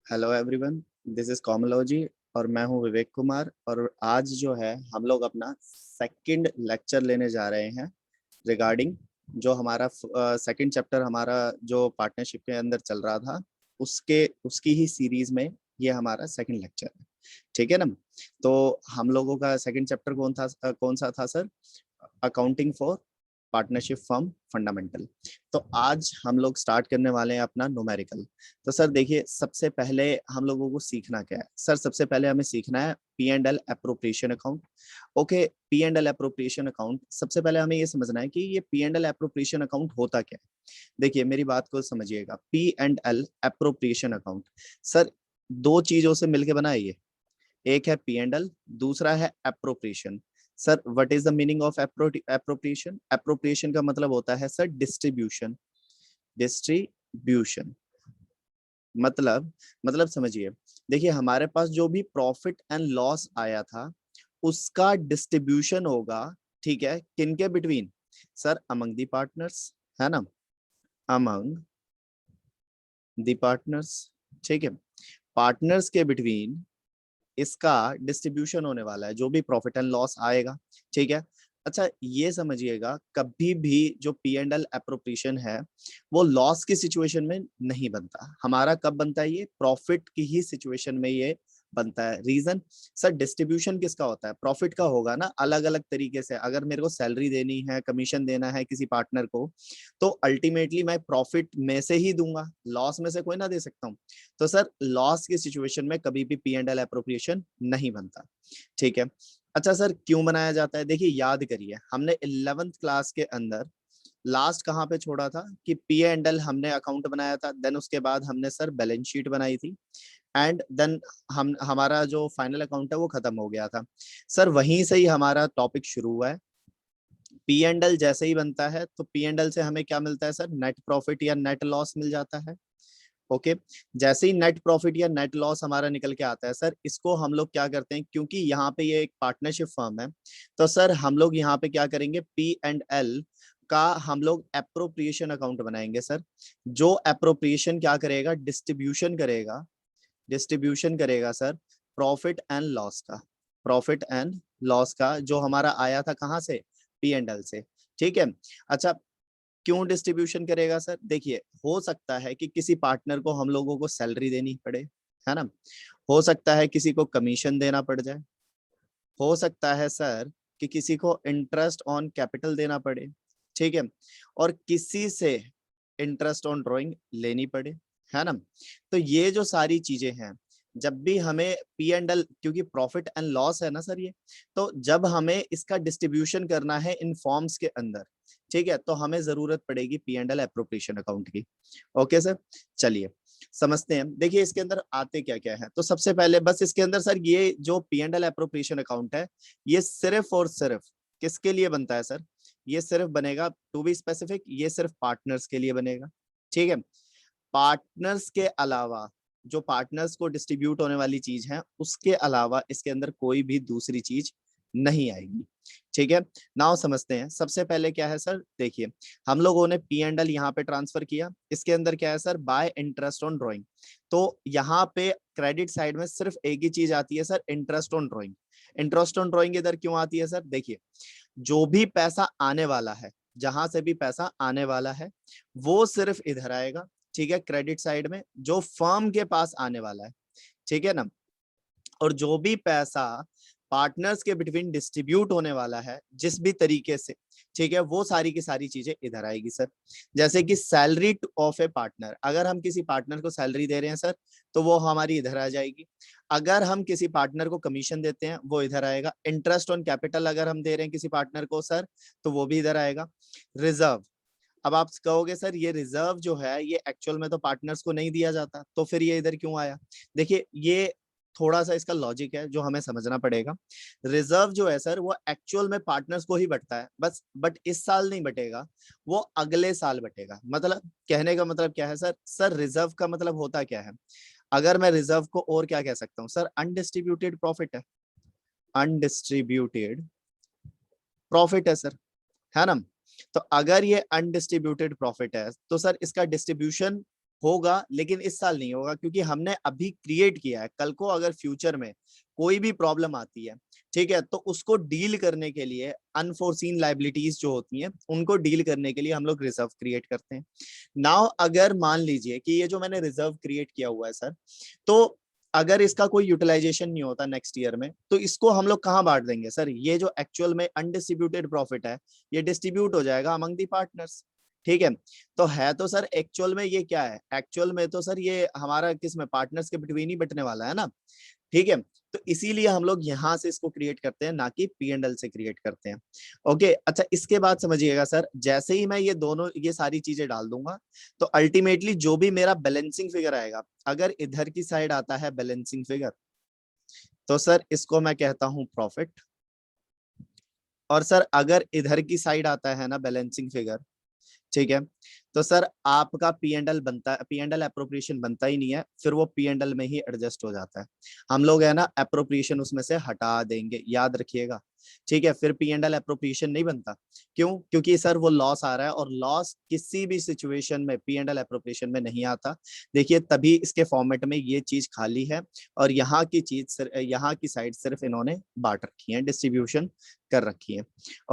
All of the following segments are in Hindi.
हेलो एवरीवन, दिस इज कॉमोलॉजी और मैं हूं विवेक कुमार। और आज जो है हम लोग अपना सेकंड लेक्चर लेने जा रहे हैं रिगार्डिंग जो हमारा सेकंड चैप्टर हमारा जो पार्टनरशिप के अंदर चल रहा था उसके उसकी ही सीरीज में ये हमारा सेकंड लेक्चर है। ठीक है ना। तो हम लोगों का सेकंड चैप्टर कौन सा था sir? Accounting for partnership firm fundamental. तो आज हम लोग स्टार्ट करने वाले हैं अपना न्यूमेरिकल। तो सर देखिए, सबसे पहले हम लोगों को सीखना क्या है सर? सबसे पहले हमें सीखना है P and L appropriation account. Okay, P and L appropriation account सबसे पहले हमें ये समझना है कि ये P and L appropriation account होता क्या है। देखिए मेरी बात को समझिएगा, P and L appropriation account sir दो चीजों से मिलकर बना है ये। एक है पी एंड एल, दूसरा है appropriation. Sir what is the meaning of appropriation? Appropriation का मतलब होता है सर डिस्ट्रीब्यूशन। डिस्ट्रीब्यूशन मतलब समझिए, देखिए हमारे पास जो भी प्रॉफिट एंड लॉस आया था उसका डिस्ट्रीब्यूशन होगा। ठीक है, किनके between? Sir among the partners, है ना, अमंग दी पार्टनर्स। ठीक है, पार्टनर्स के बिटवीन इसका डिस्ट्रीब्यूशन होने वाला है, जो भी प्रॉफिट एंड लॉस आएगा। ठीक है। अच्छा ये समझिएगा, कभी भी जो पी एंड एल अप्रोप्रिएशन है वो लॉस की सिचुएशन में नहीं बनता। हमारा कब बनता है? ये प्रॉफिट की ही सिचुएशन में ये बनता है। रीजन सर, डिस्ट्रीब्यूशन किसका होता है? प्रॉफिट का होगा ना, अलग अलग तरीके से। अगर मेरे को सैलरी देनी है, कमीशन देना है किसी पार्टनर को, तो अल्टीमेटली मैं प्रॉफिट में से ही दूंगा, लॉस में से कोई ना दे सकता हूँ। तो सर लॉस की सिचुएशन में कभी भी पी एंड एल अप्रोप्रिएशन नहीं बनता। ठीक है। अच्छा सर क्यों बनाया जाता है? देखिए याद करिए, हमने 11th क्लास के अंदर लास्ट कहाँ पे छोड़ा था कि पी एंड एल हमने अकाउंट बनाया था, देन उसके बाद हमने सर बैलेंस शीट बनाई थी, एंड देन हम हमारा जो फाइनल अकाउंट है वो खत्म हो गया था। सर वहीं से ही हमारा टॉपिक शुरू हुआ है। पी एंड एल जैसे ही बनता है तो पी एंड एल से हमें क्या मिलता है सर? नेट प्रॉफिट या नेट लॉस मिल जाता है। ओके, जैसे ही नेट प्रॉफिट या नेट लॉस हमारा निकल के आता है सर, इसको हम लोग क्या करते हैं, क्योंकि यहाँ पे ये एक पार्टनरशिप फर्म है, तो सर हम लोग यहाँ पे क्या करेंगे, पी एंड एल का हम लोग एप्रोप्रिएशन अकाउंट बनाएंगे सर। जो एप्रोप्रिएशन क्या करेगा? डिस्ट्रीब्यूशन करेगा। डिस्ट्रीब्यूशन करेगा सर प्रॉफिट एंड लॉस का। प्रॉफिट एंड लॉस का जो हमारा आया था कहाँ से? पी एंड एल से। ठीक है। अच्छा क्यों डिस्ट्रीब्यूशन करेगा सर? देखिए हो सकता है कि किसी पार्टनर को हम लोगों को सैलरी देनी पड़े, है ना, हो सकता है किसी को कमीशन देना पड़ जाए, हो सकता है सर कि किसी को इंटरेस्ट ऑन कैपिटल देना पड़े। ठीक है, और किसी से इंटरेस्ट ऑन ड्राइंग लेनी पड़े, है ना। तो ये जो सारी चीजें हैं, जब भी हमें पी एंड एल, क्योंकि प्रॉफिट एंड लॉस है ना सर ये, तो जब हमें इसका डिस्ट्रीब्यूशन करना है इन फॉर्म्स के अंदर, ठीक है, तो हमें जरूरत पड़ेगी P and L appropriation account की। ओके सर, चलिए समझते हैं। देखिए इसके अंदर आते क्या क्या है, तो सबसे पहले बस इसके अंदर सर ये जो P and L appropriation account है, ये सिर्फ और सिर्फ किसके लिए बनता है सर? ये सिर्फ बनेगा, टू बी स्पेसिफिक, ये सिर्फ पार्टनर्स के लिए बनेगा। ठीक है, पार्टनर्स के अलावा, जो पार्टनर्स को डिस्ट्रीब्यूट होने वाली चीज है उसके अलावा इसके अंदर कोई भी दूसरी चीज नहीं आएगी। ठीक है, नाउ समझते हैं। सबसे पहले क्या है सर? देखिए हम लोगों ने पी एंड एल यहाँ पे ट्रांसफर किया, इसके अंदर क्या है sir? Bye interest on drawing. तो यहाँ पे क्रेडिट साइड में सिर्फ एक ही चीज आती है sir, interest on drawing. Interest on drawing इधर क्यों आती है सर? देखिए जो भी पैसा आने वाला है, जहां से भी पैसा आने वाला है वो सिर्फ इधर आएगा। ठीक है, क्रेडिट साइड में जो फर्म के पास आने वाला है, ठीक है ना, और जो भी पैसा पार्टनर्स के बिटवीन डिस्ट्रीब्यूट होने वाला है जिस भी तरीके से, ठीक है, वो सारी की सारी चीजें इधर आएगी सर। जैसे कि सैलरी ऑफ ए पार्टनर, अगर हम किसी पार्टनर को सैलरी दे रहे हैं सर तो वो हमारी इधर आ जाएगी। अगर हम किसी पार्टनर को कमीशन देते हैं वो इधर आएगा। इंटरेस्ट ऑन कैपिटल अगर हम दे रहे हैं किसी पार्टनर को सर, तो वो भी इधर आएगा। रिजर्व, अब आप कहोगे सर ये रिजर्व जो है ये एक्चुअल में तो पार्टनर्स को नहीं दिया जाता, तो फिर ये इधर क्यों आया? देखिए ये थोड़ा सा इसका लॉजिक है जो हमें समझना पड़ेगा। रिजर्व जो है सर वो एक्चुअल में पार्टनर्स को ही बटता है बस, बट इस साल नहीं बटेगा, वो अगले साल बटेगा। मतलब कहने का मतलब क्या है सर? सर रिजर्व का मतलब होता क्या है? अगर मैं रिजर्व को और क्या कह सकता हूँ सर? अनडिस्ट्रीब्यूटेड प्रॉफिट है। अनडिस्ट्रीब्यूटेड प्रॉफिट है सर, है ना। तो अगर ये अनडिस्ट्रीब्यूटेड प्रॉफिट है तो सर इसका डिस्ट्रीब्यूशन होगा, लेकिन इस साल नहीं होगा क्योंकि हमने अभी क्रिएट किया है। कल को अगर फ्यूचर में कोई भी प्रॉब्लम आती है, ठीक है, तो उसको डील करने के लिए अनफोर्सीन लाइबिलिटीज जो होती हैं उनको डील करने के लिए हम लोग रिजर्व क्रिएट करते हैं। नाउ अगर मान लीजिए कि ये जो मैंने रिजर्व क्रिएट किया हुआ है सर, तो अगर इसका कोई यूटिलाइजेशन नहीं होता नेक्स्ट ईयर में, तो इसको हम लोग कहाँ बांट देंगे सर? ये जो एक्चुअल में अनडिस्ट्रीब्यूटेड प्रॉफिट है, ये डिस्ट्रीब्यूट हो जाएगा अमंग दी पार्टनर्स। ठीक है, तो है तो सर एक्चुअल में ये क्या है? एक्चुअल में तो सर ये हमारा किस में, पार्टनर्स के बिटवीन ही बटने वाला है ना। ठीक है, तो इसीलिए हम लोग यहां से इसको क्रिएट करते हैं, ना कि पी एंड एल से क्रिएट करते हैं। ओके, अच्छा इसके बाद समझिएगा सर, जैसे ही मैं ये दोनों ये सारी चीजें डाल दूंगा, तो अल्टीमेटली जो भी मेरा बैलेंसिंग फिगर आएगा, अगर इधर की साइड आता है बैलेंसिंग फिगर, तो सर इसको मैं कहता हूं प्रॉफिट। और सर अगर इधर की साइड आता है ना बैलेंसिंग फिगर, ठीक है, तो सर आपका पी एंड एल बनता है, पी एंड एल अप्रोप्रिएशन बनता ही नहीं है, फिर वो पी एंड एल में ही एडजस्ट हो जाता है। हम लोग है ना अप्रोप्रिएशन उसमें से हटा देंगे, याद रखिएगा। ठीक है, फिर पी एंड एल अप्रोप्रिएशन नहीं बनता। क्यों? क्योंकि सर वो लॉस आ रहा है, और लॉस किसी भी सिचुएशन में पी एंड एल अप्रोप्रिएशन में नहीं आता। देखिए तभी इसके फॉर्मेट में ये चीज खाली है, और यहाँ की चीज, यहाँ की साइड सिर्फ इन्होंने बांट रखी है, डिस्ट्रीब्यूशन कर रखी है।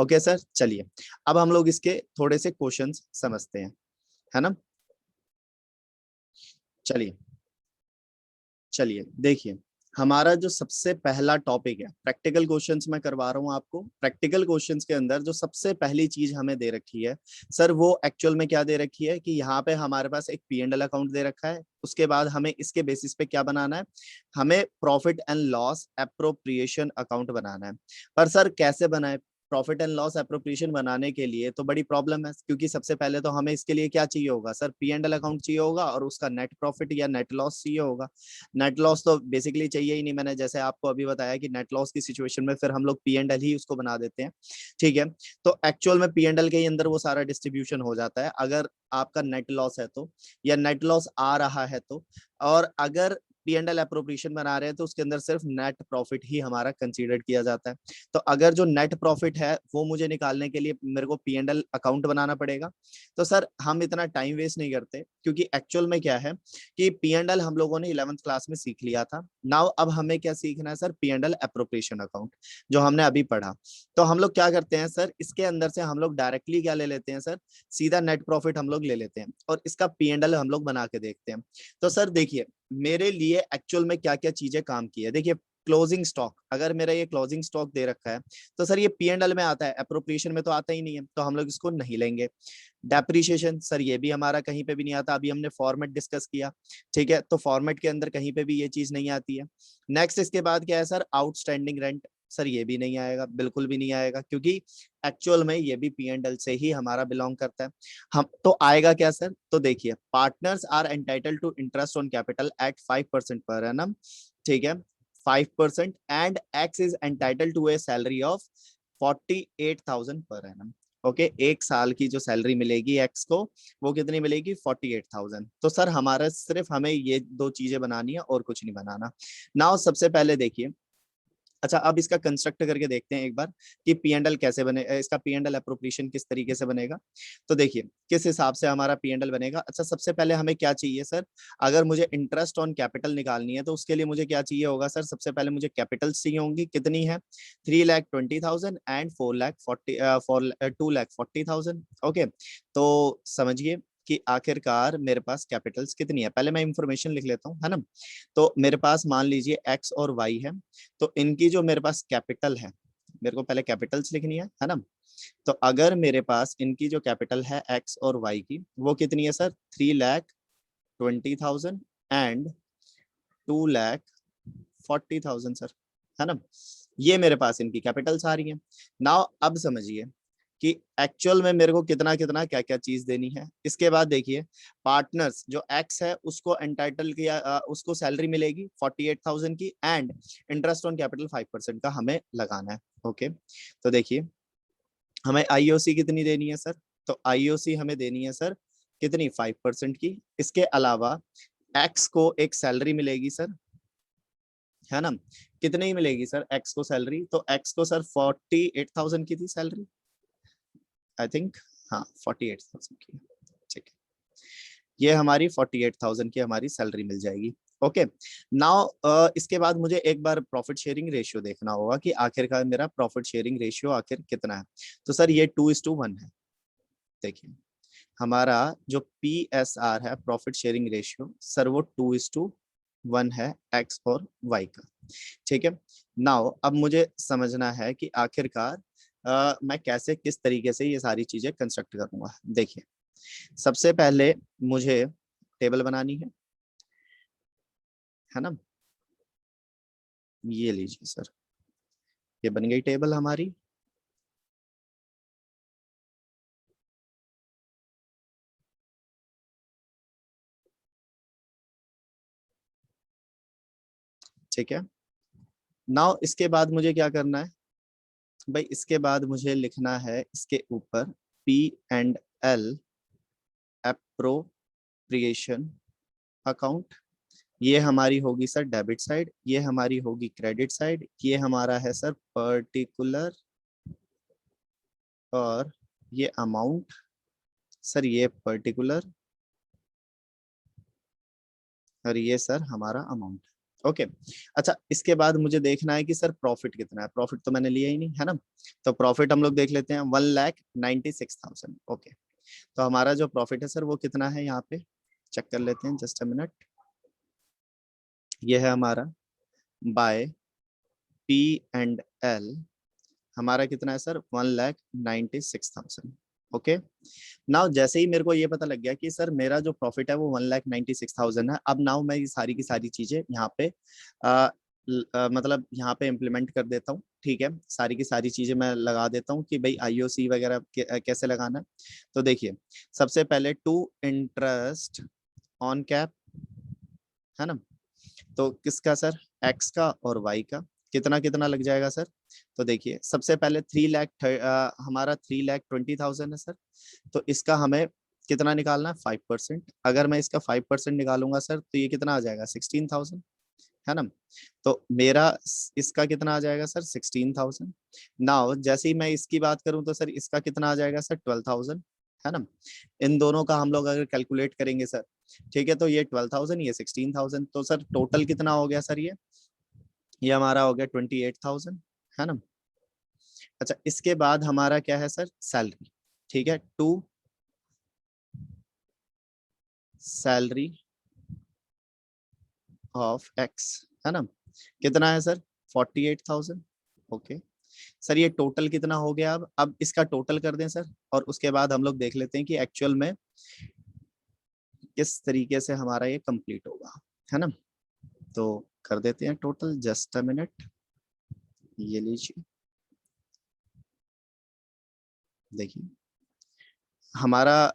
ओके सर, चलिए अब हम लोग इसके थोड़े से क्वेश्चंस समझते हैं, है ना। चलिए चलिए देखिए, हमारा जो सबसे पहला टॉपिक है, प्रैक्टिकल क्वेश्चंस मैं करवा रहा हूं आपको। प्रैक्टिकल क्वेश्चंस के अंदर जो सबसे पहली चीज हमें दे रखी है सर, वो एक्चुअल में क्या दे रखी है कि यहाँ पे हमारे पास एक पी एंड एल अकाउंट दे रखा है। उसके बाद हमें इसके बेसिस पे क्या बनाना है, हमें profit and loss appropriation account बनाना है। पर सर कैसे बनाए? प्रॉफिट एंड लॉस एप्रोप्रिएशन बनाने के लिए तो बड़ी प्रॉब्लम है, क्योंकि सबसे पहले तो हमें इसके लिए क्या चाहिए होगा sir? P and L account चाहिए होगा, और उसका नेट प्रॉफिट या नेट लॉस चाहिए होगा। नेट लॉस तो बेसिकली चाहिए ही नहीं, मैंने जैसे आपको अभी बताया कि नेट लॉस की सिचुएशन में फिर हम लोग पी एंड एल ही उसको बना देते हैं। ठीक है, तो एक्चुअल में पी एंड एल के ही अंदर वो सारा डिस्ट्रीब्यूशन हो जाता है, अगर आपका नेट लॉस है तो, या नेट लॉस आ रहा है तो। और अगर पी एंड एल अप्रोप्रिएशन बना रहे हैं तो उसके अंदर सिर्फ नेट प्रॉफिट ही हमारा कंसीडर किया जाता है। तो अगर जो नेट प्रॉफिट है वो मुझे निकालने के लिए मेरे को पी एंड एल अकाउंट बनाना पड़ेगा। तो सर हम इतना टाइम वेस्ट नहीं करते, क्योंकि एक्चुअल में क्या है कि पी एंड एल हम लोगों ने 11th क्लास में सीख लिया था। नाउ अब हमें क्या सीखना है sir? P and L appropriation account, जो हमने अभी पढ़ा। तो हम लोग क्या करते हैं सर, इसके अंदर से हम लोग डायरेक्टली क्या ले लेते हैं सर? सीधा नेट प्रॉफिट हम लोग ले लेते हैं, और इसका पी एंड एल हम लोग बना के देखते हैं। तो सर देखिए मेरे लिए एक्चुअल में क्या क्या चीजें काम की है। देखिए क्लोजिंग स्टॉक, अगर मेरा ये क्लोजिंग स्टॉक दे रखा है, तो सर ये पी एंड एल में आता है, अप्रोप्रिएशन में तो आता ही नहीं है, तो हम लोग इसको नहीं लेंगे। डेप्रिशिएशन सर ये भी हमारा कहीं पे भी नहीं आता, अभी हमने फॉर्मेट डिस्कस किया। ठीक है, तो फॉर्मेट के अंदर कहीं पे भी ये चीज नहीं आती है। नेक्स्ट इसके बाद क्या है सर? आउटस्टैंडिंग रेंट, सर ये भी नहीं आएगा, बिल्कुल भी नहीं आएगा, क्योंकि एक्चुअल में ये भी पी एंड एल से ही हमारा बिलोंग करता है। हम तो आएगा क्या सर? तो देखिए partners are entitled to interest on capital at 5% per annum. ठीक है, 5%, and X is entitled to a salary of 48,000 per annum. Okay, एक साल की जो सैलरी मिलेगी एक्स को, वो कितनी मिलेगी? 48,000। तो सर हमारा सिर्फ हमें ये दो चीजें बनानी है और कुछ नहीं बनाना। नाउ सबसे पहले देखिए, अच्छा अब इसका कंस्ट्रक्ट करके देखते हैं एक बार कि पी एंड एल कैसे बने, इसका पी एंड एल अप्रोप्रिएशन किस तरीके से बनेगा। तो देखिए किस हिसाब से हमारा पी एंड एल बनेगा। अच्छा सबसे पहले हमें क्या चाहिए सर? अगर मुझे इंटरेस्ट ऑन कैपिटल निकालनी है तो उसके लिए मुझे क्या चाहिए होगा सर? सबसे पहले मुझे कैपिटल चाहिए होंगी, कितनी है? 3,20,000 एंड 2,40,000। ओके, तो समझिए कि आखिरकार मेरे पास कैपिटल्स कितनी है। पहले मैं इंफॉर्मेशन लिख लेता हूँ, है ना। तो मेरे पास मान लीजिए एक्स और वाई है, तो इनकी जो मेरे पास कैपिटल है, मेरे को पहले कैपिटल्स लिखनी है ना। तो अगर मेरे पास इनकी जो कैपिटल है एक्स और वाई की, वो कितनी है सर? 3,20,000 एंड 2,40,000 सर, है ना। ये मेरे पास इनकी कैपिटल्स आ रही हैं। नाउ अब समझिए कि एक्चुअल में मेरे को कितना कितना क्या क्या चीज देनी है। इसके बाद देखिए पार्टनर्स जो एक्स है उसको एंटाइटल किया, उसको सैलरी मिलेगी 48,000 की, एंड इंटरेस्ट ऑन कैपिटल 5% का हमें लगाना है। ओके, तो देखिए हमें आईओसी कितनी देनी है सर? तो आईओसी हमें देनी है सर कितनी? 5% की। इसके अलावा एक्स को एक सैलरी मिलेगी सर, है ना। कितनी मिलेगी सर एक्स को सैलरी? तो एक्स को सर 48,000 की थी सैलरी, आई थिंक, हाँ 48,000 की। ठीक है, ये हमारी 48,000 की हमारी सैलरी मिल जाएगी। ओके नाउ इसके बाद मुझे एक बार प्रॉफिट शेयरिंग रेशियो देखना होगा कि आखिरकार मेरा प्रॉफिट शेयरिंग रेशियो आखिर कितना है। तो सर ये 2:1 है। देखिए हमारा जो PSR है, प्रॉफिट शेयरिंग रेशियो, सर वो 2:1 है एक्स और वाई का। ठीक है नाउ अब मुझे समझना है कि आखिरकार मैं कैसे किस तरीके से ये सारी चीजें कंस्ट्रक्ट करूंगा। देखिए सबसे पहले मुझे टेबल बनानी है ना। ये लीजिए सर, ये बन गई टेबल हमारी। ठीक है नाउ इसके बाद मुझे क्या करना है भाई, इसके बाद मुझे लिखना है इसके ऊपर P&L एप्रोप्रिएशन अकाउंट। ये हमारी होगी सर डेबिट साइड, ये हमारी होगी क्रेडिट साइड, ये हमारा है सर पर्टिकुलर, और ये अमाउंट सर ये पर्टिकुलर, और ये सर हमारा अमाउंट। ओके अच्छा इसके बाद मुझे देखना है कि सर प्रॉफिट कितना है। प्रॉफिट तो मैंने लिया ही नहीं है ना, तो प्रॉफिट हम लोग देख लेते हैं 1,96,000। ओके तो हमारा जो प्रॉफिट है सर वो कितना है, यहाँ पे चेक कर लेते हैं, जस्ट अ मिनट। ये है हमारा बाय P&L, हमारा कितना है सर 1,96,000। ओके नाउ जैसे ही मेरे को ये पता लग गया कि सर मेरा जो प्रॉफिट है वो 1,96,000 है, अब नाउ मैं ये सारी की सारी चीजें यहाँ पे मतलब यहाँ पे इम्प्लीमेंट कर देता हूँ। ठीक है सारी की सारी चीजें मैं लगा देता हूँ कि भाई IOC वगैरह कैसे लगाना है। तो देखिए सबसे पहले टू इंटरेस्ट ऑन कैप है ना, तो किसका सर, एक्स का और वाई का, कितना कितना लग जाएगा सर। तो देखिए सबसे पहले 3 लाख हमारा 3,20,000 है सर, तो इसका हमें कितना निकालना है 5%। अगर मैं इसका 5% निकालूंगा सर तो ये कितना आ जाएगा 16,000 है ना। तो मेरा इसका कितना आ जाएगा सर 16,000। नाउ जैसे ही मैं इसकी बात करूं तो सर इसका कितना आ जाएगा सर 12,000 है ना। इन दोनों का हम लोग अगर कैलकुलेट करेंगे सर, ठीक है, तो ये 12,000 ये 16,000, तो सर टोटल कितना हो गया सर, ये हमारा हो गया 28,000 है ना। अच्छा इसके बाद हमारा क्या है सर, सैलरी। ठीक है टू सैलरी ऑफ एक्स है ना, कितना है सर 48,000। ओके सर ये टोटल कितना हो गया, अब इसका टोटल कर दें सर, और उसके बाद हम लोग देख लेते हैं कि एक्चुअल में किस तरीके से हमारा ये कंप्लीट होगा है ना। तो कर देते हैं टोटल, जस्ट अ मिनट। ये लीजिए देखिए हमारा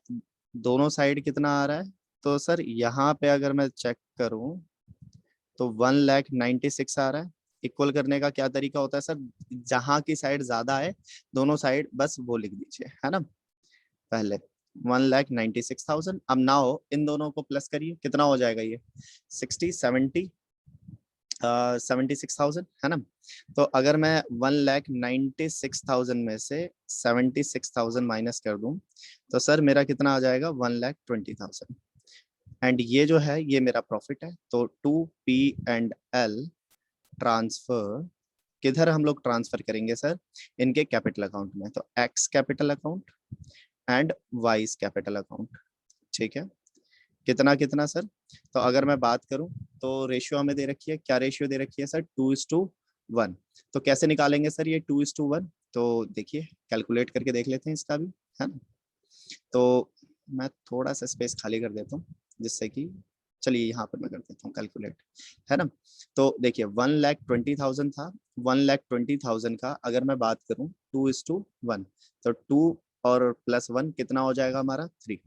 दोनों साइड कितना आ रहा है। तो सर यहाँ पे अगर मैं चेक करूं तो 1,96,000 आ रहा है। इक्वल करने का क्या तरीका होता है सर, जहां की साइड ज्यादा है दोनों साइड बस वो लिख दीजिए है ना। पहले 1,96,000, अब नाउ इन दोनों को प्लस करिए, कितना हो जाएगा ये 76,000 है ना। तो अगर मैं 1,96,000 में से 76,000 माइनस कर दूं तो सर मेरा कितना आ जाएगा 1,20,000। एंड ये जो है ये मेरा प्रॉफिट है। तो टू P&L ट्रांसफर, किधर हम लोग ट्रांसफर करेंगे सर, इनके कैपिटल अकाउंट में, तो x capital account and wise capital account. ठीक है कितना कितना सर, तो अगर मैं बात करूं तो रेशियो हमें दे रखी है, क्या रेशियो दे रखी है सर 2:1। तो कैसे निकालेंगे सर ये 2:1, तो देखिए कैलकुलेट करके देख लेते हैं इसका भी है ना। तो मैं थोड़ा सा स्पेस खाली कर देता हूँ जिससे कि, चलिए यहाँ पर मैं कर देता हूँ कैलकुलेट है ना। तो देखिए 1,20,000 था, 1,20,000 का अगर मैं बात करूँ 2:1, तो 2 और +1 कितना हो जाएगा हमारा 3,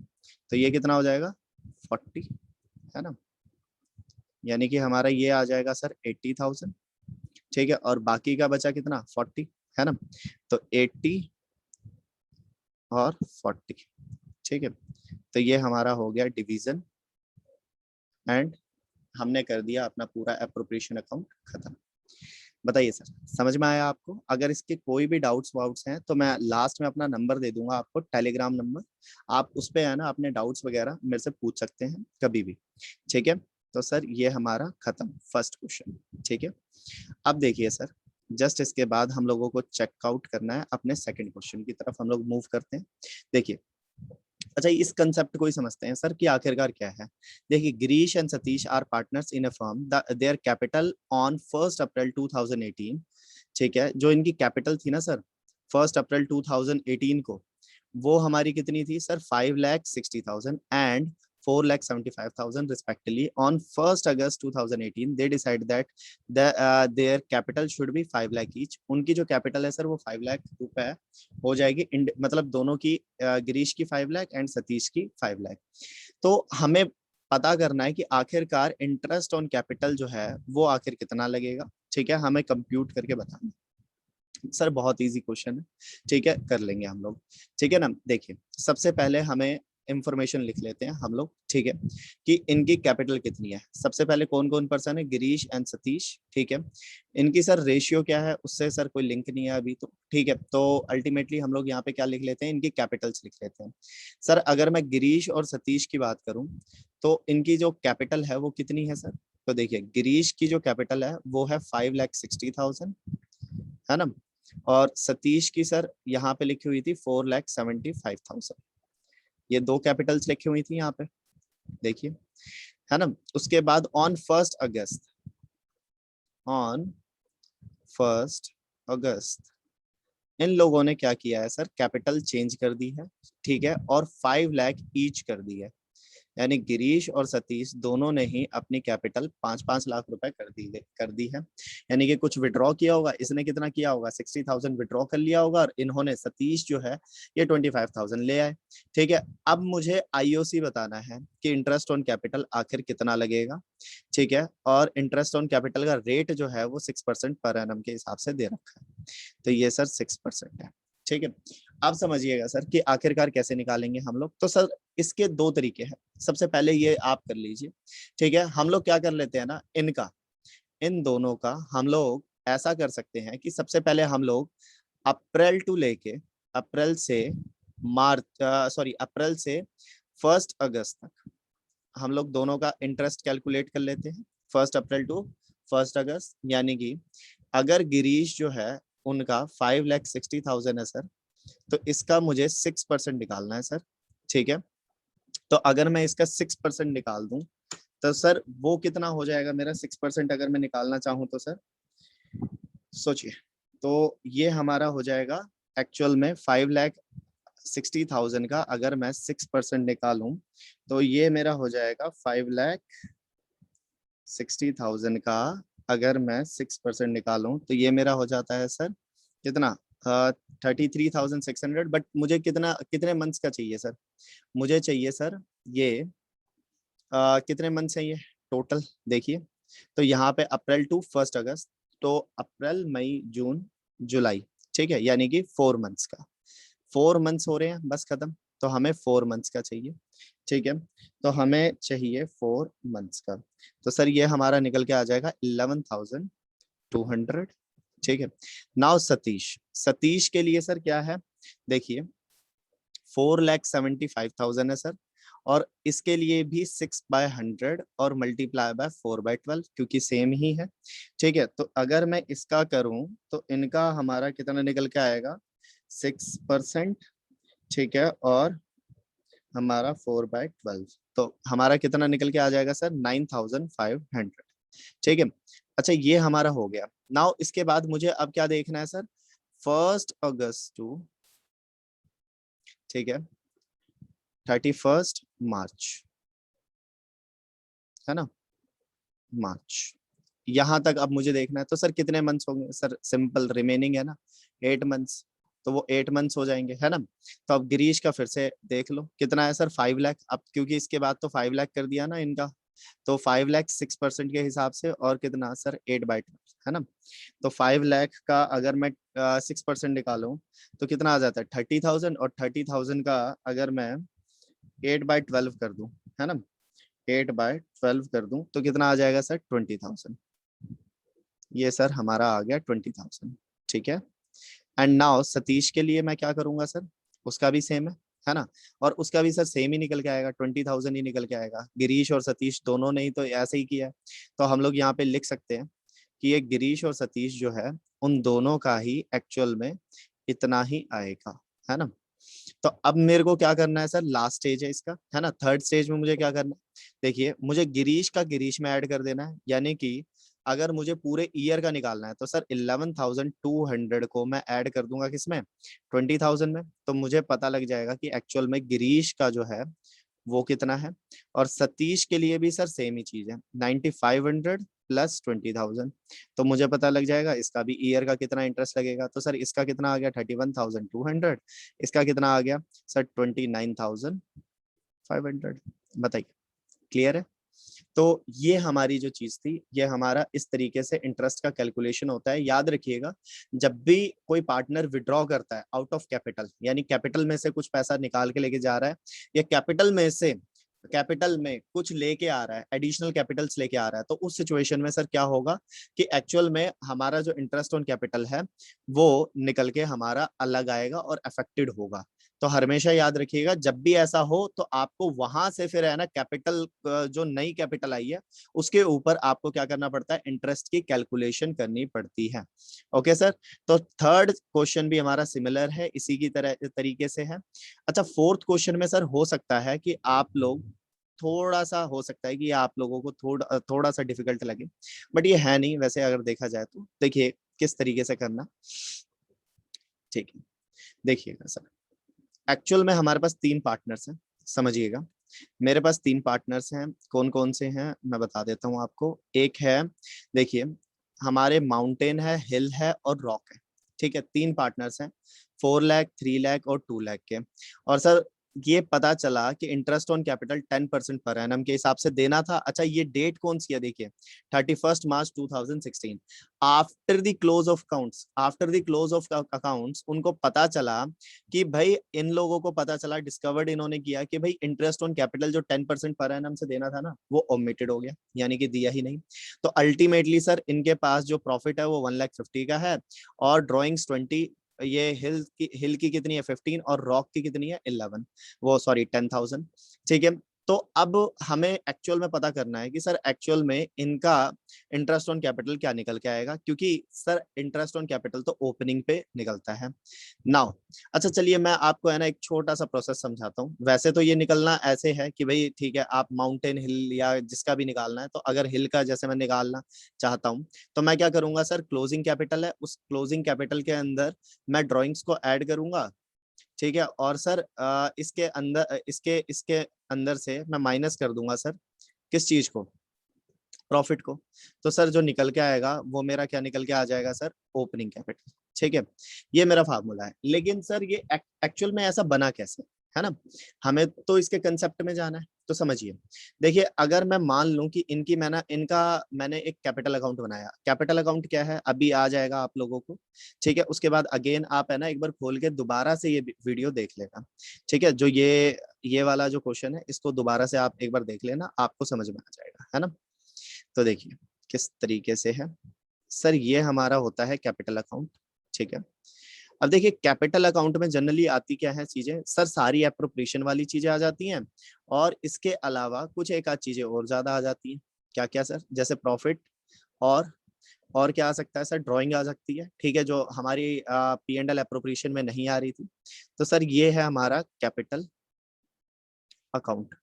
तो ये कितना हो जाएगा 40 है ना। यानी कि हमारा ये आ जाएगा सर 80,000। ठीक है और बाकी का बचा कितना 40 है ना, तो 80 और 40। ठीक है तो ये हमारा हो गया डिवीजन, एंड हमने कर दिया अपना पूरा एप्रोप्रिएशन अकाउंट खत्म। बताइए सर, समझ में आया आपको? अगर इसके कोई भी डाउट्स वाउट्स हैं तो मैं लास्ट में अपना नंबर दे दूंगा आपको, टेलीग्राम नंबर, आप उस पे है ना अपने डाउट्स वगैरह मेरे से पूछ सकते हैं कभी भी, ठीक है? तो सर ये हमारा खत्म फर्स्ट क्वेश्चन, ठीक है? अब देखिए सर, जस्ट इसके बाद हम लोगों को चेकआउट करना है अपने सेकंड क्वेश्चन की तरफ, हम लोग मूव करते हैं। देखिए, अच्छा इस कंसेप्ट को ही समझते हैं सर कि आखिरकार क्या है। देखिए, Girish and Satish are partners in a firm, their capital on 1 April 2018, ठीक है? जो इनकी कैपिटल थी ना सर 1 अप्रैल 2018 को, वो हमारी कितनी थी sir? 5,60,000 and 4,75,000 respectively. On 1st August 2018, they decide that their capital should be 5 lakh each. उनकी जो कैपिटल है सर वो 5 लाख रुपए हो जाएगी, मतलब दोनों की, गिरीश की 5 लाख एंड सतीश की 5 लाख। तो हमें पता करना है कि आखिरकार इंटरेस्ट ऑन कैपिटल जो है वो आखिर कितना लगेगा, ठीक है? हमें कंप्यूट करके बताना सर, बहुत इजी क्वेश्चन है, ठीक है? कर लेंगे हम लोग, ठीक है ना? देखिए, सबसे पहले हमें इंफॉर्मेशन लिख लेते हैं हम लोग, ठीक है? कि इनकी कैपिटल कितनी है। सबसे पहले कौन कौन पर्सन है? गिरीश एंड सतीश, ठीक है? इनकी सर रेशियो क्या है उससे सर कोई लिंक नहीं है अभी तो, ठीक है? तो अल्टीमेटली हम लोग यहाँ पे क्या लिख लेते हैं? इनकी कैपिटल्स लिख लेते हैं। सर अगर मैं गिरीश और सतीश की बात करूं तो इनकी जो कैपिटल है वो कितनी है सर? तो देखिए, गिरीश की जो कैपिटल है वो है 5,60,000, है ना? और सतीश की सर यहाँ पे लिखी हुई थी 4,75,000। ये दो कैपिटल्स लिखी हुई थी यहाँ पे, देखिए, है ना? उसके बाद ऑन फर्स्ट अगस्त इन लोगों ने क्या किया है सर? कैपिटल चेंज कर दी है, ठीक है? और 5 लाख ईच कर दी है, यानी गिरीश और सतीश दोनों ने ही अपनी कैपिटल 5-5 लाख रुपए कर दी है। यानी कि कुछ विड्रॉ किया होगा, इसने कितना किया होगा? 60,000 विड्रॉ कर लिया होगा, और इन्होंने, सतीश जो है ये 25,000 ले आए, ठीक है? अब मुझे आईओसी बताना है कि इंटरेस्ट ऑन कैपिटल आखिर कितना लगेगा, ठीक है? और इंटरेस्ट ऑन कैपिटल का रेट जो है वो 6% पर एनम के हिसाब से दे रखा है, तो ये सर 6% है, ठीक है? अब समझिएगा सर कि आखिरकार कैसे निकालेंगे हम लोग। तो सर इसके दो तरीके हैं, सबसे पहले ये आप कर लीजिए, ठीक है? हम लोग क्या कर लेते हैं ना, इन दोनों का हम लोग ऐसा कर सकते हैं कि सबसे पहले हम लोग अप्रैल टू लेके, अप्रैल से अप्रैल से 1 अगस्त तक हम लोग दोनों का इंटरेस्ट कैलकुलेट कर लेते हैं, 1 अप्रैल टू 1 अगस्त। यानी कि अगर गिरीश जो है उनका 5,60,000 है सर, तो इसका मुझे 6% निकालना है सर, ठीक है? तो अगर मैं इसका 6% निकाल दूं तो सर वो कितना हो जाएगा मेरा? 6% अगर मैं निकालना चाहूं तो सर सोचिए, तो ये हमारा हो जाएगा एक्चुअल में 5,60,000 का अगर मैं 6% निकालूं तो ये मेरा हो जाएगा 5,60,000 का अगर मैं 6% निकालूं तो ये मेरा हो जाता है सर कितना? 33,600। बट मुझे कितने मंथ्स का चाहिए सर? मुझे चाहिए सर ये कितने मंथ चाहिए टोटल? देखिए, तो यहाँ पे अप्रैल टू 1 अगस्त, तो अप्रैल मई जून जुलाई, ठीक है? यानी कि 4 मंथ्स का, 4 मंथ्स हो रहे हैं बस खत्म। तो हमें 4 मंथ्स का चाहिए, ठीक है? तो हमें चाहिए 4 मंथ्स का, तो सर ये हमारा निकल के आ जाएगा 11,200, ठीक है? नाउ सतीश के लिए सर क्या है? देखिए, 4,75,000 है सर, और इसके लिए भी 6/100 और मल्टीप्लाई बाय 4/12, क्योंकि सेम ही है, ठीक है? तो अगर मैं इसका करूं तो इनका हमारा कितना निकल के आएगा? 6%, ठीक है? और हमारा 4/12, तो हमारा कितना निकल के आ जाएगा सर? 9,500, ठीक है? अच्छा ये हमारा हो गया। नाउ इसके बाद मुझे अब क्या देखना है सर? 1 अगस्त टू, ठीक है, 31 मार्च, है ना? मार्च, यहां तक अब मुझे देखना है। तो सर कितने मंथ्स होंगे सर? सिंपल, रिमेनिंग है ना 8 मंथ्स, तो वो 8 मंथ्स हो जाएंगे, है ना? तो अब गिरीश का फिर से देख लो कितना है सर? 5 लाख। अब क्योंकि इसके बाद तो 5 लाख कर दिया ना इनका, तो 5 लाख 6% के हिसाब से, और कितना सर? 8/12, है ना? तो 5 लाख का अगर मैं 6% निकालूं तो कितना आ जाता है? 30,000, और 30,000 का अगर मैं 8/12 कर दूं, है ना, 8/12 कर दूं तो कितना आ जाएगा सर? 20,000, ये सर हमारा आ गया 20,000, ठीक है। एंड नाउ सतीश के लिए मैं क्या करूंगा सर, उसका भी सेम है ना, और उसका भी सर सेम ही निकल के आएगा, 20,000 ही निकल के आएगा। गिरीश और सतीश दोनों ने ही तो ऐसे ही किया है, तो हम लोग यहाँ पे लिख सकते हैं कि ये गिरीश और सतीश जो है उन दोनों का ही एक्चुअल में इतना ही आएगा, है ना। तो अब मेरे को क्या करना है सर, लास्ट स्टेज है इसका, है ना। थर्ड स्टेज में मुझे क्या करना है, देखिए मुझे गिरीश का गिरीश में ऐड कर देना है, यानी कि अगर मुझे पूरे ईयर का निकालना है तो सर 11,200 को मैं ऐड कर दूंगा किसमें, 20,000 में, तो मुझे पता लग जाएगा कि एक्चुअल में गिरीश का जो है वो कितना है। और सतीश के लिए भी सर सेम ही चीज है, 9,500 प्लस 20,000, तो मुझे पता लग जाएगा इसका भी ईयर का कितना इंटरेस्ट लगेगा। तो सर इसका कितना आ गया 31,200, इसका कितना आ गया सर 29,500। बताइए, क्लियर है। तो ये हमारी जो चीज थी, ये हमारा इस तरीके से इंटरेस्ट का कैलकुलेशन होता है। याद रखिएगा, जब भी कोई पार्टनर विड्रॉ करता है आउट ऑफ कैपिटल, यानी कैपिटल में से कुछ पैसा निकाल के लेके जा रहा है, या कैपिटल में से कैपिटल में कुछ लेके आ रहा है, एडिशनल कैपिटल्स लेके आ रहा है, तो उस सिचुएशन में सर क्या होगा कि एक्चुअल में हमारा जो इंटरेस्ट ऑन कैपिटल है वो निकल के हमारा अलग आएगा और अफेक्टेड होगा। तो हमेशा याद रखिएगा, जब भी ऐसा हो तो आपको वहां से फिर है ना कैपिटल, जो नई कैपिटल आई है उसके ऊपर आपको क्या करना पड़ता है, इंटरेस्ट की कैलकुलेशन करनी पड़ती है। ओके सर, तो थर्ड क्वेश्चन भी हमारा सिमिलर है, इसी की तरह तरीके से है। अच्छा, फोर्थ क्वेश्चन में सर हो सकता है कि आप लोग थोड़ा सा, हो सकता है कि आप लोगों को थोड़ा थोड़ा सा डिफिकल्ट लगे, बट ये है नहीं वैसे अगर देखा जाए तो। देखिए किस तरीके से करना, ठीक है। देखिएगा सर, एक्चुअल में हमारे पास 3 पार्टनर्स हैं, समझिएगा। मेरे पास 3 पार्टनर्स हैं, कौन कौन से हैं मैं बता देता हूँ आपको। एक है, देखिए हमारे माउंटेन है, हिल है और रॉक है, ठीक है। 3 पार्टनर्स हैं, 4 लाख, 3 लाख और 2 लाख के। और सर ये पता चला कि interest on capital 10% per annum के हिसाब से देना था। अच्छा, ये डेट कौन सी है, देखिए 31 मार्च 2016। After the close of accounts, after the close of accounts उनको पता चला कि भाई, इन लोगों को पता चला, डिस्कवर्ड इन्होंने किया कि भाई इंटरेस्ट ऑन कैपिटल जो 10% पर एनम से देना था ना, वो ओमिटेड हो गया, यानी कि दिया ही नहीं। तो अल्टीमेटली सर इनके पास जो प्रॉफिट है वो 1,50,000 का है, और ड्रॉइंग्स 20, ये हिल की कितनी है 15, और रॉक की कितनी है 11, वो सॉरी 10,000, ठीक है। तो अब हमें एक्चुअल में पता करना है कि सर एक्चुअल में इनका इंटरेस्ट ऑन कैपिटल क्या निकल के आएगा, क्योंकि सर इंटरेस्ट ऑन कैपिटल तो ओपनिंग पे निकलता है नाउ। अच्छा चलिए, मैं आपको है ना एक छोटा सा प्रोसेस समझाता हूँ। वैसे तो ये निकलना ऐसे है कि भाई ठीक है, आप माउंटेन हिल या जिसका भी निकालना है, तो अगर हिल का जैसे मैं निकालना चाहता हूँ, तो मैं क्या करूंगा सर, क्लोजिंग कैपिटल है, उस क्लोजिंग कैपिटल के अंदर मैं ड्रॉइंग्स को ऐड करूंगा, ठीक है। और सर इसके अंदर, इसके इसके अंदर से मैं माइनस कर दूंगा सर, किस चीज को, प्रॉफिट को। तो सर जो निकल के आएगा वो मेरा क्या निकल के आ जाएगा सर, ओपनिंग कैपिटल, ठीक है। ये मेरा फार्मूला है। लेकिन सर ये एक्चुअल में ऐसा बना कैसे, है ना, हमें तो इसके कंसेप्ट में जाना है। तो समझिए, देखिए अगर मैं मान लूं कि मैंने एक कैपिटल अकाउंट बनाया। कैपिटल अकाउंट क्या है अभी आ जाएगा आप लोगों को, ठीक है। उसके बाद अगेन आप है ना एक बार खोल के दोबारा से ये वीडियो देख लेना, ठीक है। जो ये वाला जो क्वेश्चन है इसको दोबारा से आप एक बार देख लेना, आपको समझ में आ जाएगा, है ना। तो देखिए किस तरीके से है सर, ये हमारा होता है कैपिटल अकाउंट, ठीक है। अब देखिए कैपिटल अकाउंट में जनरली आती क्या है चीजें सर, सारी एप्रोप्रिएशन वाली चीजें आ जाती हैं, और इसके अलावा कुछ एक आध चीजें और ज्यादा आ जाती हैं। क्या क्या सर, जैसे प्रॉफिट, और क्या आ सकता है सर, ड्राइंग आ सकती है, ठीक है, जो हमारी P&L एप्रोप्रिएशन में नहीं आ रही थी। तो सर ये है हमारा कैपिटल अकाउंट,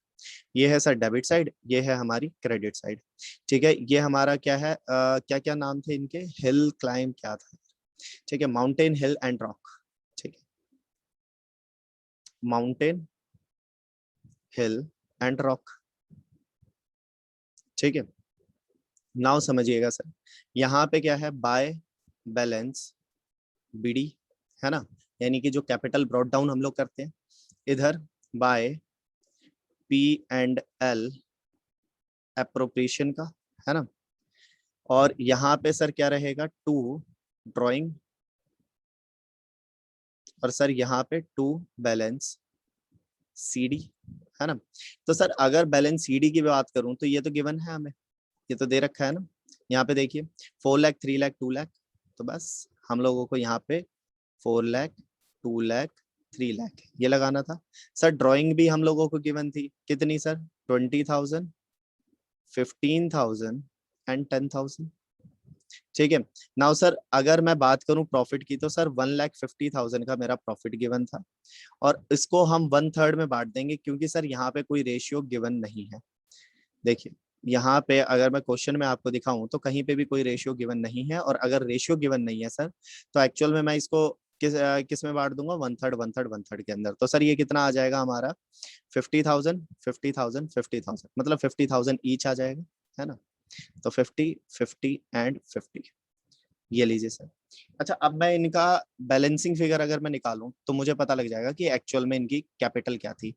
ये है सर डेबिट साइड, ये है हमारी क्रेडिट साइड, ठीक है। ये हमारा क्या है, क्या क्या नाम थे इनके, हिल, क्लाइम, क्या था, ठीक है, माउंटेन, हिल एंड रॉक, ठीक है, माउंटेन, हिल एंड रॉक, ठीक है। नाउ समझिएगा सर, यहाँ पे क्या है, बाय बैलेंस बीडी, है ना, यानी कि जो कैपिटल ब्रॉट डाउन हम लोग करते हैं, इधर बाय P&L एप्रोप्रिएशन का, है ना। और यहाँ पे सर क्या रहेगा, टू ड्राइंग, और सर यहाँ पे टू बैलेंस सीडी, है ना। तो सर अगर बैलेंस सीडी की बात करूं तो ये तो गिवन है हमें, ये तो दे रखा है ना, यहाँ पे देखिए 4 लाख, 3 लाख, 2 लाख, तो बस हम लोगों को यहाँ पे 4 लाख, 2 लाख, 3 लाख ये लगाना था। सर ड्राइंग भी हम लोगों को गिवन थी कितनी सर, 20,000, 15,000 एंड 10,000। ठीक है। नाउ सर अगर मैं बात करूं प्रॉफिट की, तो सर 1,50,000 का मेरा प्रॉफिट गिवन था, और इसको हम 1/3 में बांट देंगे, क्योंकि सर यहाँ पे कोई रेशियो गिवन नहीं है। देखिए यहाँ पे अगर मैं क्वेश्चन में आपको दिखाऊं तो कहीं पे भी कोई रेशियो गिवन नहीं है, और अगर रेशियो गिवन नहीं है सर, तो एक्चुअल में मैं इसको किस में बांट दूंगा, 1/3, 1/3, 1/3 के अंदर। तो सर ये कितना आ जाएगा हमारा, 50,000, 50,000, 50,000, मतलब 50,000 ईच आ जाएगा, है ना। तो 50, 50 एंड 50, ये लीजिए सर। अच्छा अब मैं इनका बैलेंसिंग फिगर अगर मैं निकालूं तो मुझे पता लग जाएगा कि एक्चुअल में इनकी कैपिटल क्या थी।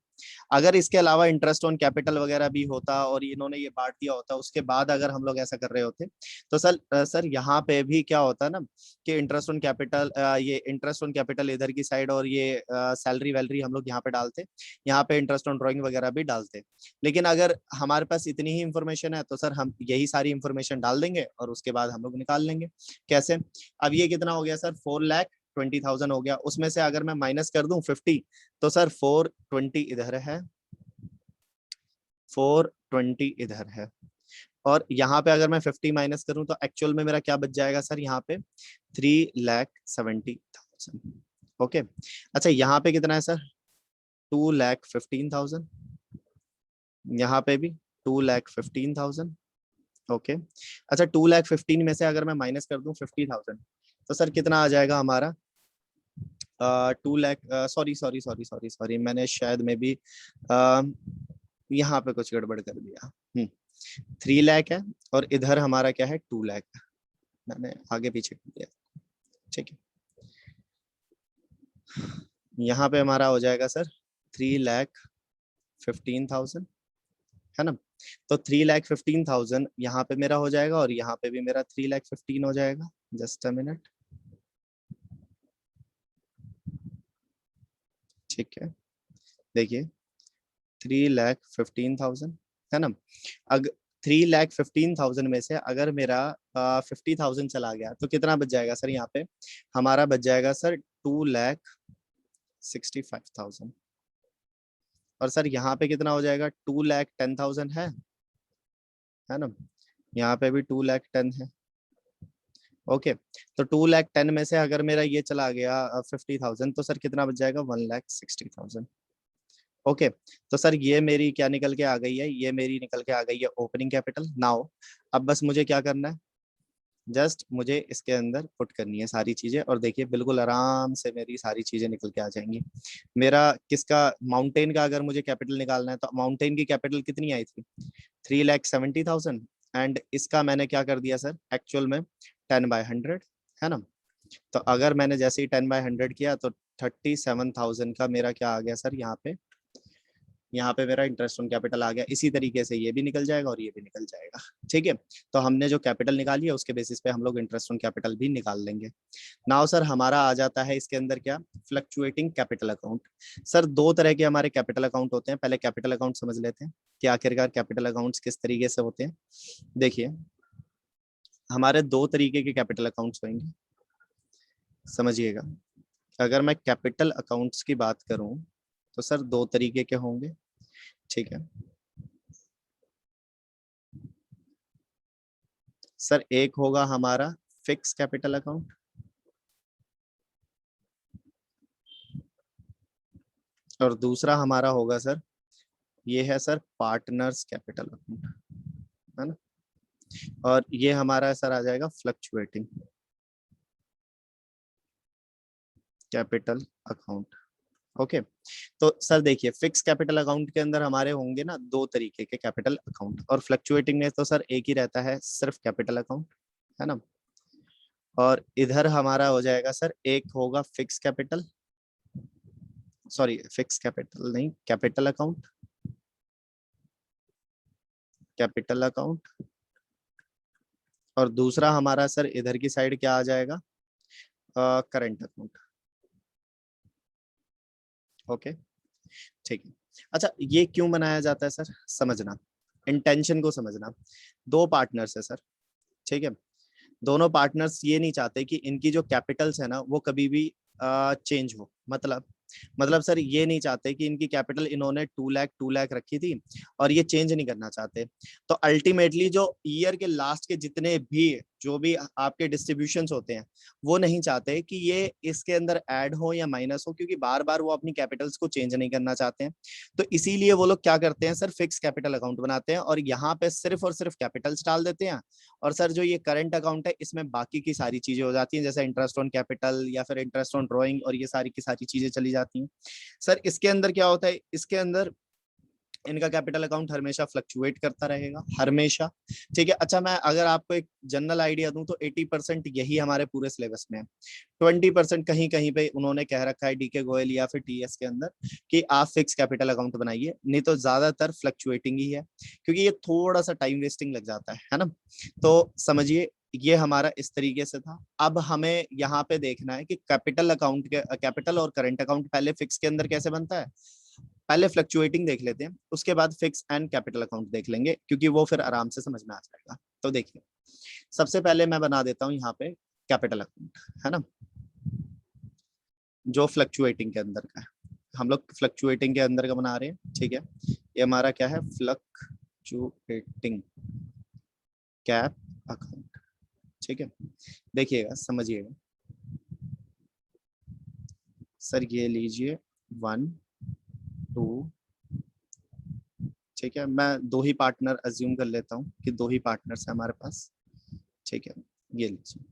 अगर इसके अलावा इंटरेस्ट ऑन कैपिटल वगैरह भी होता और इन्होंने ये बांट दिया होता उसके बाद अगर हम लोग ऐसा कर रहे होते, तो सर यहाँ पे भी क्या होता ना कि इंटरेस्ट ऑन कैपिटल, ये इंटरेस्ट ऑन कैपिटल इधर की साइड, और ये सैलरी वैलरी हम लोग यहाँ पे डालते, यहाँ पे इंटरेस्ट ऑन ड्रॉइंग वगैरह भी डालते। लेकिन अगर हमारे पास इतनी ही इंफॉर्मेशन है तो सर हम यही सारी इंफॉर्मेशन डाल देंगे और उसके बाद हम लोग निकाल लेंगे। कैसे, अब ये कितना हो गया सर, 4,20,000 हो गया, उसमें से अगर मैं माइनस कर दूं 50, तो सर 420 इधर है, 420 इधर है, और यहाँ पे अगर मैं 50 माइनस करूं तो एक्चुअल में मेरा क्या बच जाएगा सर, यहाँ पे 3,70,000। ओके। अच्छा यहाँ पे कितना है सर, 2,15,000, यहाँ पे भी 2,15,000। ओके। अच्छा 2,15,000 में से अगर मैं माइनस कर दूं 50,000, तो सर कितना आ जाएगा हमारा, 2 lakh, sorry sorry sorry sorry sorry, मैंने शायद में भी यहाँ पे कुछ गड़बड़ कर दिया। 3 लाख है, और इधर हमारा क्या है, 2 लाख, मैंने आगे पीछे कर दिया। ठीक है, यहाँ पे हमारा हो जाएगा सर 3,15,000, है ना। तो 3,15,000 यहाँ पे मेरा हो जाएगा, और यहाँ पे भी मेरा 3,15,000 हो जाएगा। जस्ट अ मिनट, ठीक है, देखिए 3,15,000, है ना। अगर 3,15,000 में से अगर मेरा 50,000 चला गया तो कितना बच जाएगा सर, यहाँ पे हमारा बच जाएगा सर 2,65,000। और सर यहाँ पे कितना हो जाएगा, 2,10,000 है ना, यहाँ पे भी 2,10 है। ओके। तो 2,10 में से अगर मेरा ये चला गया 50,000, तो सर कितना बच जाएगा, 1,60,000। ओके। तो सर ये मेरी क्या निकल के आ गई है, ये मेरी निकल के आ गई है ओपनिंग कैपिटल। नाउ अब बस मुझे क्या करना है, जस्ट मुझे इसके अंदर पुट करनी है सारी चीजें, और देखिए बिल्कुल आराम से मेरी सारी चीजें निकल के आ जाएंगी। मेरा किसका, माउंटेन का अगर मुझे कैपिटल निकालना है, तो माउंटेन की कैपिटल कितनी आई थी, 3,70,000, एंड इसका मैंने क्या कर दिया सर, एक्चुअल में 10/100, है ना। तो अगर मैंने जैसे ही 10/100 किया तो 37,000 का मेरा क्या आ गया सर, यहाँ पे मेरा इंटरेस्ट ऑन कैपिटल आ गया। इसी तरीके से ये भी निकल जाएगा और ये भी निकल जाएगा। ठीक है, तो हमने जो कैपिटल निकाली है उसके बेसिस पे हम लोग इंटरेस्ट ऑन कैपिटल भी निकाल लेंगे। नाउ सर हमारा आ जाता है इसके अंदर क्या, फ्लक्चुएटिंग कैपिटल अकाउंट। सर दो तरह के हमारे कैपिटल अकाउंट होते हैं, पहले कैपिटल अकाउंट समझ लेते हैं कि आखिरकार कैपिटल अकाउंट्स किस तरीके से होते हैं। देखिए हमारे दो तरीके के कैपिटल अकाउंट्स होंगे, समझिएगा। अगर मैं कैपिटल अकाउंट्स की बात करूं तो सर दो तरीके के होंगे। ठीक है सर, एक होगा हमारा फिक्स कैपिटल अकाउंट, और दूसरा हमारा होगा सर, ये है सर पार्टनर्स कैपिटल अकाउंट, है ना। और ये हमारा सर आ जाएगा फ्लक्चुएटिंग कैपिटल अकाउंट। ओके। तो सर देखिए फिक्स कैपिटल अकाउंट के अंदर हमारे होंगे ना दो तरीके के कैपिटल अकाउंट, और फ्लक्चुएटिंग में तो सर एक ही रहता है, सिर्फ कैपिटल अकाउंट, है ना। और इधर हमारा हो जाएगा सर, एक होगा fix capital, sorry fix capital नहीं, कैपिटल अकाउंट, कैपिटल अकाउंट। और दूसरा हमारा सर इधर की साइड क्या आ जाएगा, करंट अकाउंट। ओके, ठीक है। अच्छा ये क्यों बनाया जाता है सर, समझना, इंटेंशन को समझना। दो पार्टनर्स है सर, ठीक है। दोनों पार्टनर्स ये नहीं चाहते कि इनकी जो कैपिटल्स है ना वो कभी भी चेंज हो। मतलब सर ये नहीं चाहते कि इनकी कैपिटल इन्होंने 2 लाख रखी थी और ये चेंज नहीं करना चाहते। तो अल्टीमेटली जो ईयर के लास्ट के जितने भी जो भी आपके डिस्ट्रीब्यूशंस होते हैं वो नहीं चाहते कि ये इसके अंदर ऐड हो या माइनस हो, क्योंकि बार बार वो अपनी कैपिटल्स को चेंज नहीं करना चाहते हैं। तो इसीलिए वो लोग क्या करते हैं सर, फिक्स कैपिटल अकाउंट बनाते हैं और यहाँ पे सिर्फ और सिर्फ कैपिटल्स डाल देते हैं। और सर जो ये करंट अकाउंट है इसमें बाकी की सारी चीजें हो जाती हैं, जैसे इंटरेस्ट ऑन कैपिटल या फिर इंटरेस्ट ऑन ड्रॉइंग, और ये सारी की सारी चीजें चली जाती हैं। सर इसके अंदर क्या होता है, इसके अंदर इनका कैपिटल अकाउंट हमेशा फ्लक्चुएट करता रहेगा, हमेशा। ठीक है। अच्छा, मैं अगर आपको एक जनरल आइडिया दूं तो 80% यही हमारे पूरे सिलेबस में है। 20% कहीं कहीं पे उन्होंने कह रखा है डीके गोयल या फिर टीएस के अंदर कि आप फिक्स कैपिटल अकाउंट बनाइए, नहीं तो ज्यादातर फ्लक्चुएटिंग ही है, क्योंकि ये थोड़ा सा टाइम वेस्टिंग लग जाता है ना। तो समझिए ये हमारा इस तरीके से था। अब हमें यहाँ पे देखना है कि कैपिटल अकाउंट के कैपिटल और करंट अकाउंट पहले फिक्स के अंदर कैसे बनता है। पहले फ्लक्चुएटिंग देख लेते हैं, उसके बाद फिक्स एंड कैपिटल अकाउंट देख लेंगे, क्योंकि वो फिर आराम से समझ में आ जाएगा। तो देखिए सबसे पहले मैं बना देता हूं यहाँ पे कैपिटल अकाउंट, है ना, जो फ्लक्चुएटिंग के अंदर का है। हम लोग फ्लक्चुएटिंग के अंदर का बना रहे हैं। ठीक है, ये हमारा क्या है, फ्लक्चुएटिंग कैप अकाउंट। ठीक है, देखिएगा समझिएगा सर, ये लीजिए 1 2। ठीक है, मैं दो ही पार्टनर अज्यूम कर लेता हूँ कि दो ही पार्टनर्स है हमारे पास। ठीक है, ये लीजिए,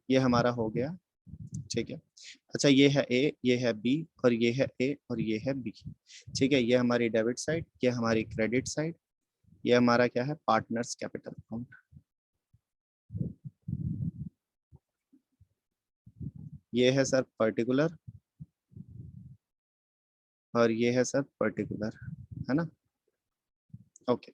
ये हमारा हो गया। ठीक है। अच्छा, ये है ए, ये है बी, और ये है ए और ये है बी। ठीक है, ये हमारी डेबिट साइड, ये हमारी क्रेडिट साइड, ये हमारा क्या है, पार्टनर्स कैपिटल अकाउंट। ये है सर पर्टिकुलर, और ये है सर पर्टिकुलर, है ना। ओके,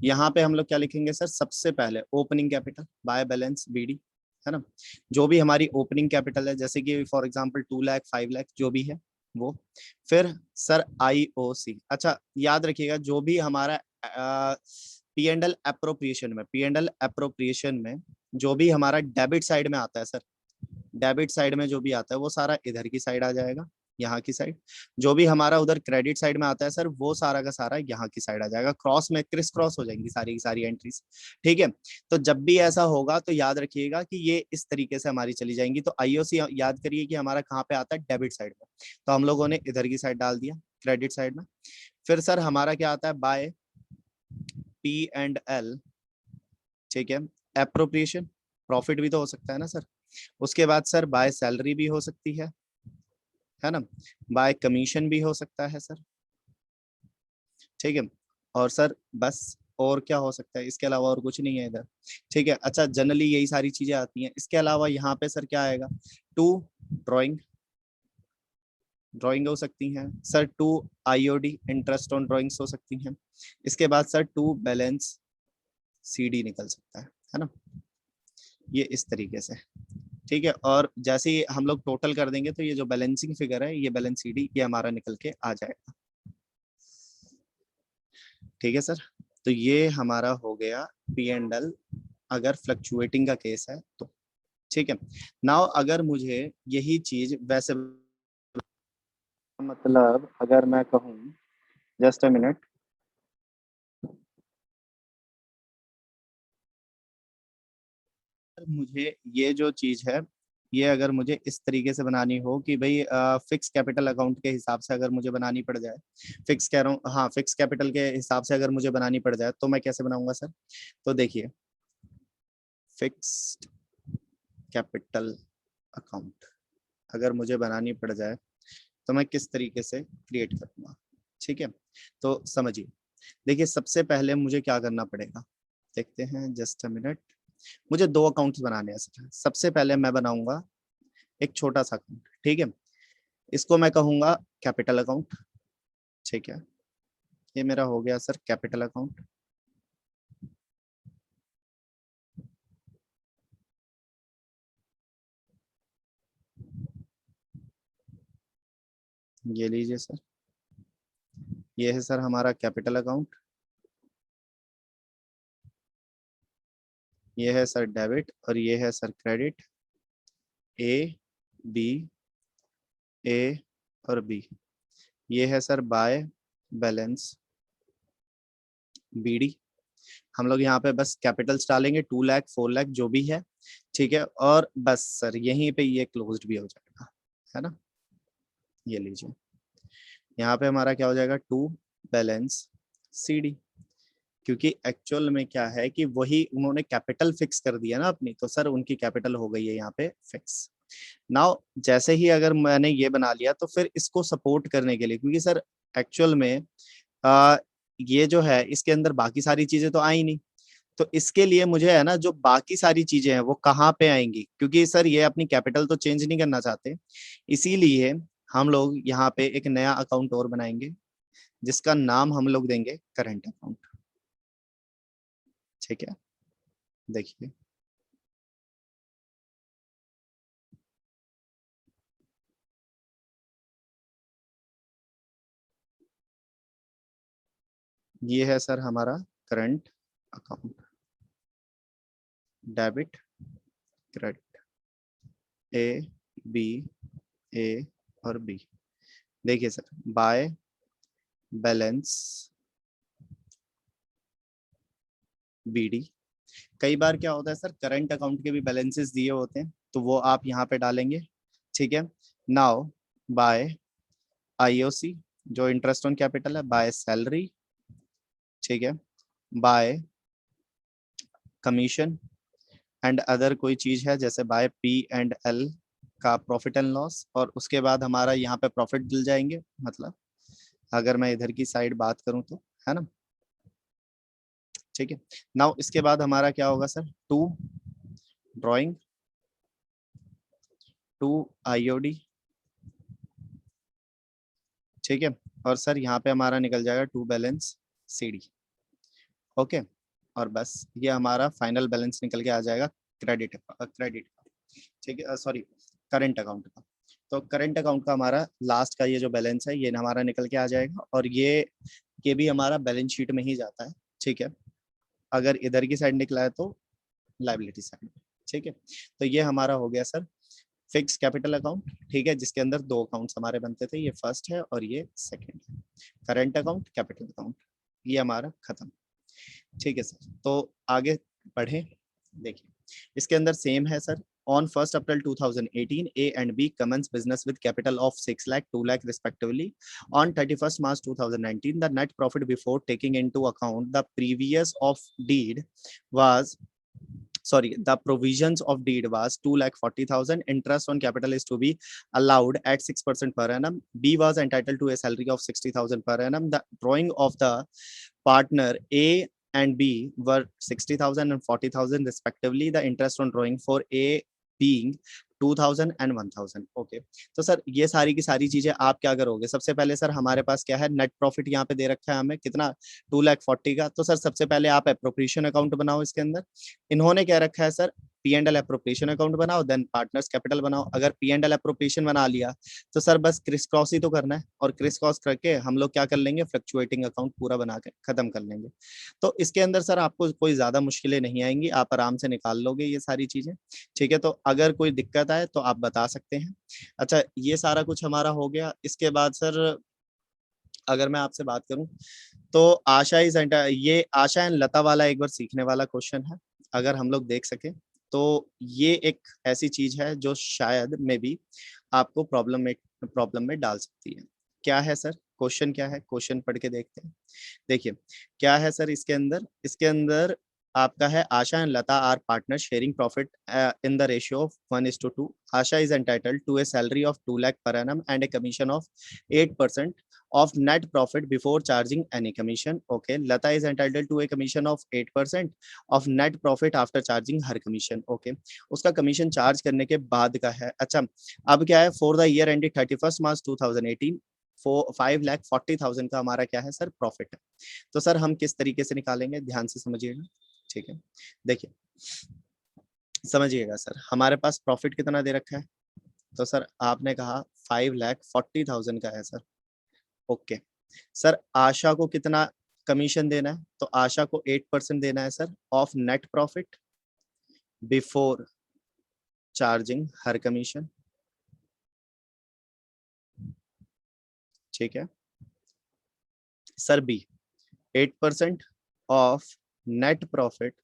यहाँ पे हम लोग क्या लिखेंगे सर, सबसे पहले opening capital by balance BD, है ना। जो भी हमारी ओपनिंग कैपिटल है, जैसे कि फॉर एग्जांपल 2 लाख 5 लाख जो भी है वो। फिर सर आईओसी, अच्छा याद रखिएगा जो भी हमारा पी एंड एल अप्रोप्रिएशन में जो भी हमारा डेबिट साइड में आता है सर, डेबिट साइड में जो भी आता है वो सारा इधर की साइड आ जाएगा, यहाँ की साइड। जो भी हमारा उधर क्रेडिट साइड में आता है सर वो सारा का सारा यहाँ की साइड आ जाएगा, क्रॉस में क्रिस क्रॉस हो जाएंगी सारी की सारी एंट्रीज। ठीक है, तो जब भी ऐसा होगा तो याद रखिएगा कि ये इस तरीके से हमारी चली जाएंगी। तो आईओसी याद करिए कि हमारा कहाँ पे आता है, डेबिट साइड में, तो हम लोगों ने इधर की साइड डाल दिया, क्रेडिट साइड में। फिर सर हमारा क्या आता है, बाय P&L। ठीक है, एप्रोप्रिएशन, प्रॉफिट भी तो हो सकता है ना सर। उसके बाद सर बाय सैलरी भी हो सकती है ना, बाय कमीशन भी हो सकता है सर। ठीक है, और सर बस, और क्या हो सकता है इसके अलावा, और कुछ नहीं है इधर। ठीक है, अच्छा जनरली यही सारी चीजें आती हैं। इसके अलावा यहाँ पे सर क्या आएगा, टू ड्राइंग, ड्राइंग हो सकती हैं sir, to IOD interest on drawings हो सकती हैं। इसके बाद सर टू बैलेंस सीडी निकल सकता है ना, ये इस तरीके से। ठीक है, और जैसे ही हम लोग टोटल कर देंगे तो ये जो बैलेंसिंग फिगर है, ये बैलेंस सीडी, ये हमारा निकल के आ जाएगा। ठीक है सर, तो ये हमारा हो गया P&L अगर फ्लक्चुएटिंग का केस है तो। ठीक है, नाउ अगर मुझे यही चीज वैसे, मतलब अगर मैं कहूँ, जस्ट अ मिनट, मुझे ये जो चीज है, ये अगर मुझे इस तरीके से बनानी हो कि भाई फिक्स कैपिटल अकाउंट के हिसाब से अगर मुझे बनानी पड़ जाए, फिक्स कह रहा हूँ, हाँ फिक्स कैपिटल के हिसाब से अगर मुझे बनानी पड़ जाए तो मैं कैसे बनाऊंगा सर। तो देखिए, फिक्स्ड कैपिटल अकाउंट अगर मुझे बनानी पड़ जाए तो मैं किस तरीके से क्रिएट करूंगा। ठीक है, तो समझिए, देखिए सबसे पहले मुझे क्या करना पड़ेगा, देखते हैं, जस्ट अ मिनट। मुझे दो अकाउंट्स बनाने हैं सर। सबसे पहले मैं बनाऊंगा एक छोटा सा अकाउंट। ठीक है, इसको मैं कहूंगा कैपिटल अकाउंट। ठीक है, ये मेरा हो गया सर कैपिटल अकाउंट। ये लीजिए सर, ये है सर हमारा कैपिटल अकाउंट। ये है सर डेबिट और ये है sir credit, A B, A और बी। ये है सर बाय बैलेंस बीडी। हम लोग यहाँ पे बस कैपिटल्स डालेंगे 2 लाख 4 लाख जो भी है, ठीक है, और बस सर यहीं पे ये क्लोज्ड भी हो जाएगा, है ना। ये लीजिए, यहाँ पे हमारा क्या हो जाएगा, टू बैलेंस सीडी। क्योंकि एक्चुअल में क्या है कि वही उन्होंने कैपिटल फिक्स कर दिया ना अपनी, तो सर उनकी कैपिटल हो गई है यहाँ पे फिक्स। नाउ जैसे ही अगर मैंने ये बना लिया तो फिर इसको सपोर्ट करने के लिए, क्योंकि सर एक्चुअल में आ, ये जो है इसके अंदर बाकी सारी चीजें तो आई नहीं, तो इसके लिए मुझे है ना जो बाकी सारी चीजें हैं वो कहाँ पे आएंगी, क्योंकि सर ये अपनी कैपिटल तो चेंज नहीं करना चाहते, इसीलिए हम लोग यहाँ पे एक नया अकाउंट और बनाएंगे जिसका नाम हम लोग देंगे करंट अकाउंट। ठीक है, देखिए ये है सर हमारा current account, debit credit, A B, A और बी। देखिए सर बाय बैलेंस बीडी। कई बार क्या होता है सर, करंट अकाउंट के भी बैलेंसेस दिए होते हैं तो वो आप यहाँ पे डालेंगे, ठीक है। नाउ बाय आईओसी जो इंटरेस्ट ऑन कैपिटल है, बाय सैलरी, ठीक है, बाय कमीशन एंड अदर कोई चीज है जैसे बाय पी एंड एल का प्रॉफिट एंड लॉस, और उसके बाद हमारा यहाँ पे प्रॉफिट डल जाएंगे, मतलब अगर मैं इधर की साइड बात करूं तो, है ना। ठीक है, नाउ इसके बाद हमारा क्या होगा sir, to drawing, to IOD, ठीक है, और सर यहाँ पे हमारा निकल जाएगा टू बैलेंस सीडी। ओके, और बस ये हमारा फाइनल बैलेंस निकल के आ जाएगा क्रेडिट क्रेडिट का, ठीक है, सॉरी करंट अकाउंट का। तो करंट अकाउंट का हमारा लास्ट का ये जो बैलेंस है ये हमारा निकल के आ जाएगा, और ये भी हमारा बैलेंस शीट में ही जाता है, ठीक है। अगर इधर की साइड निकला है तो लाइबिलिटी साइड, ठीक है। तो ये हमारा हो गया सर फिक्स कैपिटल अकाउंट, ठीक है, जिसके अंदर दो अकाउंट्स हमारे बनते थे, ये फर्स्ट है और ये सेकंड है, करंट अकाउंट कैपिटल अकाउंट, ये हमारा खत्म। ठीक है सर, तो आगे बढ़े, देखिए इसके अंदर सेम है sir. On 1st April 2018, A and B commenced business with capital of 6 lakh, 2 lakh respectively. On 31st March 2019, the net profit before taking into account the previous of deed was, sorry, the provisions of deed was 2,40,000. Interest on capital is to be allowed at 6% per annum. B was entitled to a salary of 60,000 per annum. The drawing of the partner A and B were 60,000 and 40,000 respectively. The interest on drawing for A being 2,000 and 1,000. Okay, तो सर ये सारी की सारी चीजें आप क्या करोगे, सबसे पहले सर हमारे पास क्या है, नेट प्रॉफिट यहाँ पे दे रखा है हमें कितना, 2,40,000 का। तो सर सबसे पहले आप एप्रोप्रिएशन अकाउंट बनाओ इसके अंदर। इन्होंने क्या रखा है sir, P and L appropriation account बनाओ, देन पार्टनर्स कैपिटल बनाओ। अगर पी एंड एल एप्रोप्रिएशन बना लिया तो सर बस क्रिस क्रॉस ही तो करना है, और क्रिस क्रॉस करके हम लोग क्या कर लेंगे, फ्लक्चुएटिंग अकाउंट पूरा बना के खत्म कर लेंगे। तो इसके अंदर सर आपको कोई ज्यादा मुश्किलें नहीं आएंगी, आप आराम से निकाल लोगे ये सारी चीजें, ठीक है। तो अगर कोई दिक्कत आए तो आप बता सकते हैं। अच्छा, ये सारा कुछ हमारा हो गया। इसके बाद सर अगर मैं आपसे बात करूं तो आशा इज ये आशा एंड लता वाला एक बार सीखने वाला क्वेश्चन है, अगर हम लोग देख सके तो ये एक ऐसी चीज है जो शायद मे बी आपको प्रॉब्लम में डाल सकती है। क्या है सर क्वेश्चन, क्या है क्वेश्चन, पढ़ के देखते हैं। देखिए क्या है सर इसके अंदर आपका है, Asha and Lata are partner sharing profit in the ratio of 1:2। Asha is entitled to a salary of 2 lakh per annum and a commission of 8% of net profit before charging any commission. Okay, Lata is entitled to a commission of 8% of net profit after charging her commission. Okay, उसका कमीशन चार्ज करने के बाद का है। अच्छा, अब क्या है, for the year ended 31st मार्च 2018 5,40,000 का हमारा क्या है सर, प्रॉफिट है। तो सर हम किस तरीके से निकालेंगे, ध्यान से समझिएगा, ठीक है। देखिए समझिएगा सर, हमारे पास प्रॉफिट कितना दे रखा है, तो सर आपने कहा 5,40,000 का है सर। ओके सर, आशा को कितना कमीशन देना है, तो आशा को 8% देना है sir of net profit, before charging her commission, ठीक है sir. B 8% of net profit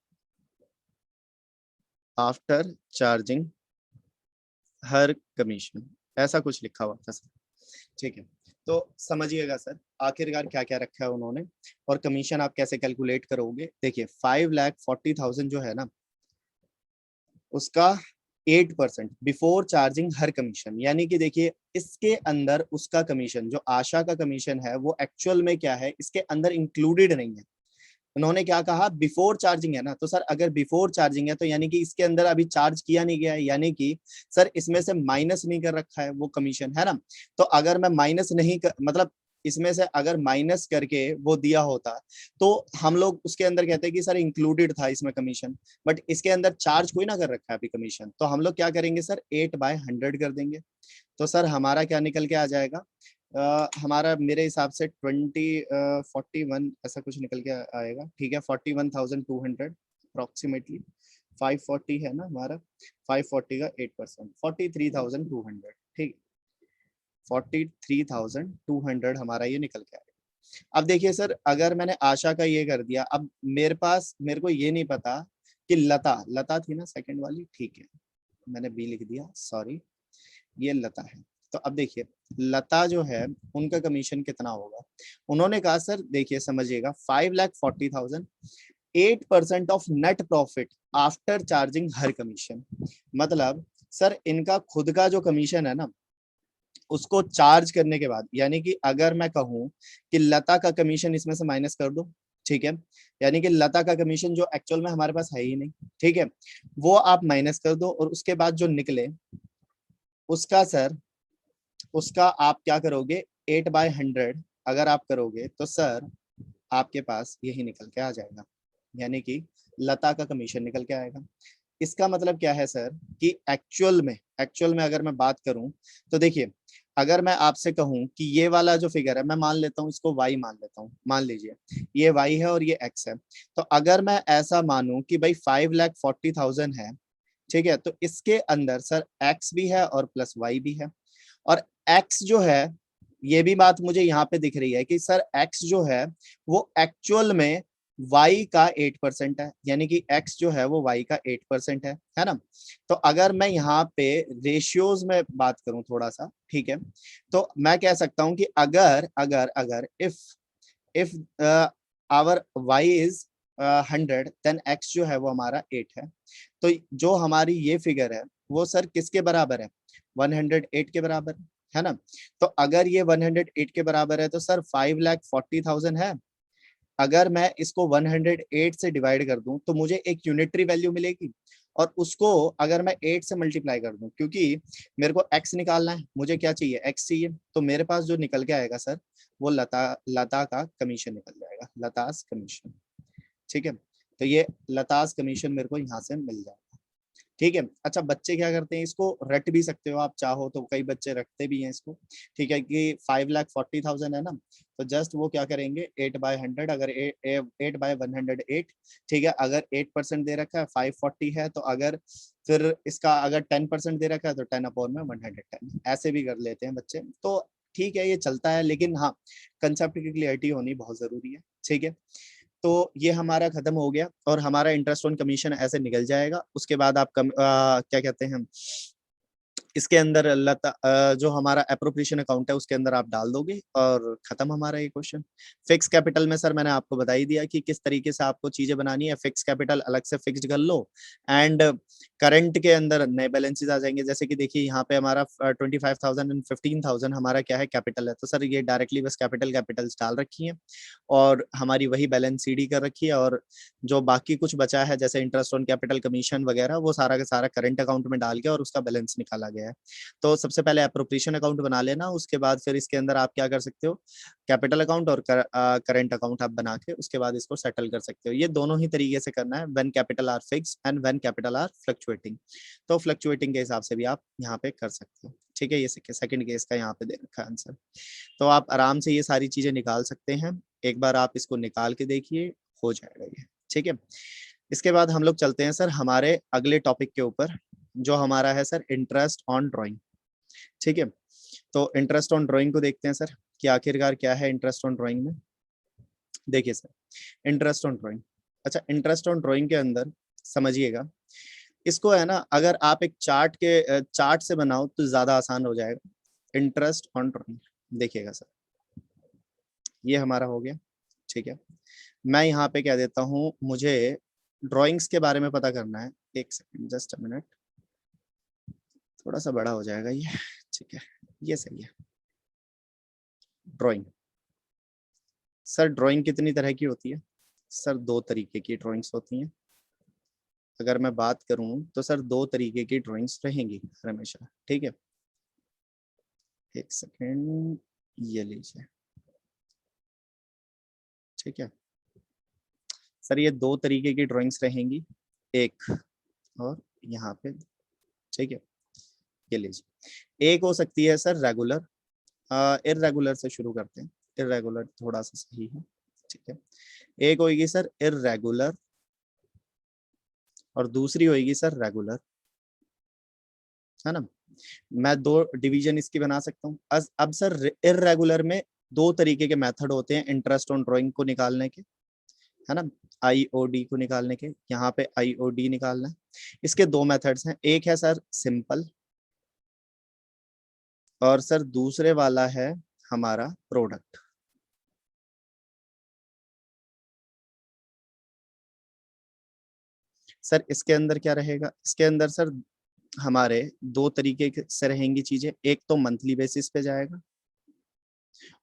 after charging her commission, ऐसा कुछ लिखा हुआ था सर, ठीक है। तो समझिएगा सर आखिरकार क्या क्या रखा है उन्होंने और कमीशन आप कैसे कैलकुलेट करोगे। देखिए 5,40,000 जो है ना उसका 8% बिफोर चार्जिंग हर कमीशन, यानी कि देखिए इसके अंदर उसका कमीशन जो आशा का कमीशन है वो एक्चुअल में क्या है इसके अंदर इंक्लूडेड नहीं है। उन्होंने क्या कहा बिफोर चार्जिंग है ना, तो सर अगर बिफोर चार्जिंग है तो यानी कि इसके अंदर अभी चार्ज किया नहीं गया है, यानी कि सर इसमें से माइनस नहीं कर रखा है वो कमीशन, है ना। तो अगर मैं माइनस नहीं कर, मतलब इसमें से अगर माइनस करके वो दिया होता तो हम लोग उसके अंदर कहते हैं कि सर इंक्लूडेड था इसमें कमीशन, बट इसके अंदर चार्ज कोई ना कर रखा है अभी कमीशन, तो हम लोग क्या करेंगे सर 8/100 कर देंगे। तो सर हमारा क्या निकल के आ जाएगा, हमारा मेरे हिसाब से 41 ऐसा कुछ निकल के आएगा, ठीक है 41,200 अप्रोक्सीमेटली। 540 है ना हमारा, 540 का 8% 43,200, ठीक 43,200 हमारा ये निकल के आएगा। अब देखिए सर अगर मैंने आशा का ये कर दिया, अब मेरे पास मेरे को ये नहीं पता कि लता लता थी ना सेकंड वाली, ठीक है मैंने बी लिख दिया सॉरी, ये लता है। तो अब देखिए लता जो है उनका कमीशन कितना होगा, उन्होंने कहा सर देखिए समझिएगा 5,40,000, 8% of net profit after charging her commission, मतलब सर इनका खुद का जो कमीशन है ना उसको चार्ज करने के बाद, यानी कि अगर मैं कहूं कि लता का कमीशन इसमें से माइनस कर दो, ठीक है, यानी कि लता का कमीशन जो एक्चुअल में हमारे पास है ही नहीं, ठीक है, वो आप माइनस कर दो और उसके बाद जो निकले उसका सर उसका आप क्या करोगे 8/100 अगर आप करोगे तो सर आपके पास यही निकल के आ जाएगा, यानी कि लता का कमीशन निकल के आएगा। इसका मतलब क्या है सर कि एक्चुअल में अगर मैं बात करूं तो देखिए अगर मैं आपसे कहूं कि ये वाला जो फिगर है मैं मान लेता हूं इसको y मान लेता हूं, मान लीजिए ये y है और ये x है, तो अगर मैं ऐसा मानूं कि भाई 5,40,000 है, ठीक है, तो इसके अंदर सर x भी है और प्लस y भी है, और x जो है ये भी बात मुझे यहाँ पे दिख रही है कि सर x जो है वो एक्चुअल में y का 8% है, यानी कि x जो है वो y का 8% है ना। तो अगर मैं यहाँ पे रेशियोज में बात करूं थोड़ा सा, ठीक है, तो मैं कह सकता हूं कि अगर अगर अगर if our y is 100 then x जो है वो हमारा 8 है, तो जो हमारी ये फिगर है वो सर किसके बराबर है 108 के बराबर, है ना। तो अगर ये 108 के बराबर है तो सर 5,40,000 है, अगर मैं इसको 108 से डिवाइड कर दूं तो मुझे एक यूनिटरी वैल्यू मिलेगी, और उसको अगर मैं 8 से मल्टीप्लाई कर दूं, क्योंकि मेरे को x निकालना है, मुझे क्या चाहिए x चाहिए, तो मेरे पास जो निकल के आएगा सर वो लता का कमीशन निकल जाएगा, लतास कमीशन, ठीक है। तो ये लतास कमीशन मेरे को यहाँ से मिल जाएगा, ठीक है। अच्छा बच्चे क्या करते हैं, इसको रट भी सकते हो आप चाहो तो, कई बच्चे रटते भी हैं इसको, ठीक है, कि 5,40,000 है ना, तो जस्ट वो क्या करेंगे 8/100, अगर 8/108, ठीक है, अगर 8% दे रखा है 540 है, तो अगर फिर इसका अगर 10% दे रखा है तो 10/110 ऐसे भी कर लेते हैं बच्चे, तो ठीक है ये चलता है, लेकिन हाँ कंसेप्ट की क्लियरिटी होनी बहुत जरूरी है, ठीक है। तो ये हमारा खत्म हो गया और हमारा इंटरेस्ट ऑन कमीशन ऐसे निकल जाएगा। उसके बाद आप क्या कहते हैं इसके अंदर जो हमारा एप्रोप्रिएशन अकाउंट है उसके अंदर आप डाल दोगे और खत्म हमारा ये क्वेश्चन। फिक्स कैपिटल में सर मैंने आपको बता ही दिया कि किस तरीके से आपको चीजें बनानी है, फिक्स कैपिटल अलग से फिक्स्ड कर लो, एंड करंट के अंदर नए बैलेंसेस आ जाएंगे, जैसे कि देखिए यहाँ पे हमारा 25,000 एंड 15,000 हमारा क्या है कैपिटल है, तो सर ये डायरेक्टली बस कैपिटल्स डाल रखी है और हमारी वही बैलेंस सीडी कर रखी है, और जो बाकी कुछ बचा है जैसे इंटरेस्ट ऑन कैपिटल कमीशन वगैरह वो सारा का सारा करंट अकाउंट में डाल के और उसका बैलेंस निकाला गया है। तो सबसे पहले एप्रोप्रिएशन अकाउंट बना लेना, उसके बाद फिर इसके अंदर आप क्या कर सकते हो कैपिटल अकाउंट और करंट अकाउंट आप बना के उसके बाद इसको सेटल कर सकते हो। ये दोनों ही तरीके से करना है, when capital R fix and when capital R fluctuating, तो फ्लक्चुएटिंग के हिसाब से भी आप यहाँ पे कर सकते हो, ठीक है। ये सेकंड केस का यहाँ पे दे रखा है आंसर, तो आप आराम से ये सारी चीजें निकाल सकते हैं, एक बार आप इसको निकाल के देखिए हो जाएगा ये, ठीक है। इसके बाद हम लोग चलते हैं सर हमारे अगले टॉपिक के ऊपर, जो हमारा है सर इंटरेस्ट ऑन ड्राइंग। ठीक है, तो इंटरेस्ट ऑन ड्राइंग को देखते हैं सर कि आखिरकार क्या है इंटरेस्ट ऑन ड्राइंग में। देखिए सर इंटरेस्ट ऑन ड्राइंग, अच्छा इंटरेस्ट ऑन ड्राइंग के अंदर समझिएगा, इसको है ना अगर आप एक चार्ट से बनाओ तो ज्यादा आसान हो जाएगा। इंटरेस्ट ऑन ड्राइंग देखिएगा सर, ये हमारा हो गया। ठीक है, मैं यहाँ पे क्या देता हूँ, मुझे ड्राइंग्स के बारे में पता करना है। एक सेकंड, जस्ट अ मिनट, थोड़ा सा बड़ा हो जाएगा ये। ठीक है, ये सही है। ड्राइंग, सर ड्राइंग कितनी तरह की होती है? सर दो तरीके की ड्राइंग्स होती हैं। अगर मैं बात करूं तो सर दो तरीके की ड्राइंग्स रहेंगी हमेशा। ठीक है, एक सेकेंड, ये लीजिए। ठीक है सर, ये दो तरीके की ड्राइंग्स रहेंगी, एक और यहाँ पे। ठीक है, ये लीजिए। एक हो सकती है सर रेगुलर, इररेगुलर से शुरू करते हैं, इररेगुलर थोड़ा सा सही है। ठीक है, एक होगी सर इररेगुलर और दूसरी होगी सर रेगुलर, है ना। मैं दो डिवीजन इसकी बना सकता हूँ। अब सर इररेगुलर में दो तरीके के मेथड होते हैं इंटरेस्ट ऑन ड्राइंग को निकालने के, है ना। आईओडी को निकालने के, यहाँ पे आईओडी निकालना है। इसके दो मेथड्स हैं, एक है सर सिंपल और सर दूसरे वाला है हमारा प्रोडक्ट। सर इसके अंदर क्या रहेगा, इसके अंदर सर हमारे दो तरीके से रहेंगी चीजें, एक तो मंथली बेसिस पे जाएगा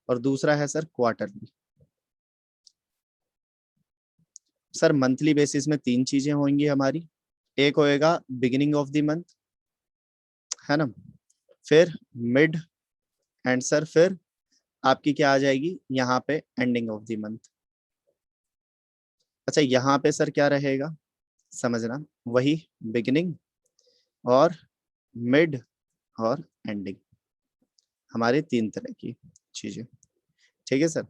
और दूसरा है sir quarterly. Sir monthly basis में तीन चीजें होंगी हमारी, एक होएगा बिगिनिंग ऑफ द मंथ, है ना, फिर मिड, एंड सर फिर आपकी क्या आ जाएगी यहाँ पे एंडिंग ऑफ द मंथ। अच्छा यहाँ पे सर क्या रहेगा समझना, वही बिगिनिंग और मिड और एंडिंग, हमारी तीन तरह की चीजें। ठीक है सर,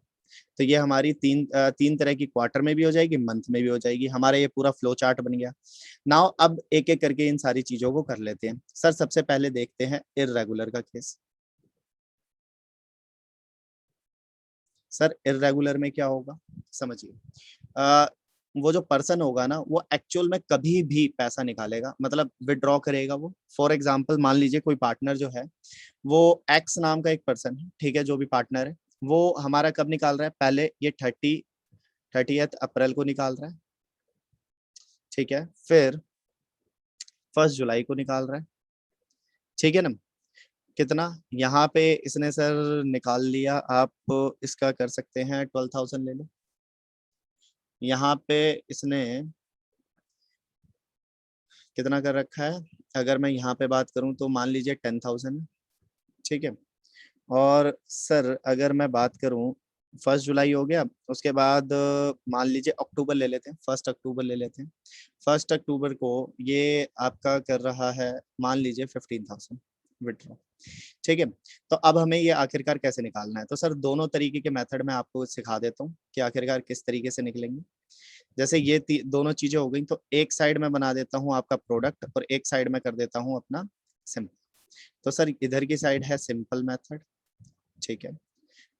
तो ये हमारी तीन तरह की क्वार्टर में भी हो जाएगी, मंथ में भी हो जाएगी। हमारा ये पूरा फ्लो चार्ट बन गया। नाउ अब एक एक करके इन सारी चीजों को कर लेते हैं। सर सबसे पहले देखते हैं इररेगुलर का केस। सर इररेगुलर में क्या होगा समझिए, वो जो पर्सन होगा ना वो एक्चुअल में कभी भी पैसा निकालेगा, मतलब विड्रॉ करेगा वो। फॉर एग्जांपल मान लीजिए कोई पार्टनर जो है वो एक्स नाम का एक पर्सन है, ठीक है, जो भी पार्टनर है वो हमारा कब निकाल रहा है, पहले ये 30th अप्रैल को निकाल रहा है। ठीक है, फिर 1 जुलाई को निकाल रहा है। ठीक है ना, कितना यहाँ पे इसने सर निकाल लिया, आप इसका कर सकते हैं 12,000 ले लो। यहाँ पे इसने कितना कर रखा है, अगर मैं यहाँ पे बात करूं तो मान लीजिए 10,000। ठीक है, और सर अगर मैं बात करूं 1 जुलाई हो गया, उसके बाद मान लीजिए अक्टूबर ले लेते हैं, 1 अक्टूबर ले लेते हैं। 1 अक्टूबर को ये आपका कर रहा है मान लीजिए 15,000 विड्रॉ। ठीक है, तो अब हमें ये आखिरकार कैसे निकालना है, तो सर दोनों तरीके के मेथड मैं आपको सिखा देता हूँ कि आखिरकार किस तरीके से निकलेंगे। जैसे ये दोनों चीजें हो गई, तो एक साइड में बना देता हूँ आपका प्रोडक्ट और एक साइड में कर देता हूँ अपना सिंपल। तो सर इधर की साइड है सिंपल मेथड। ठीक है,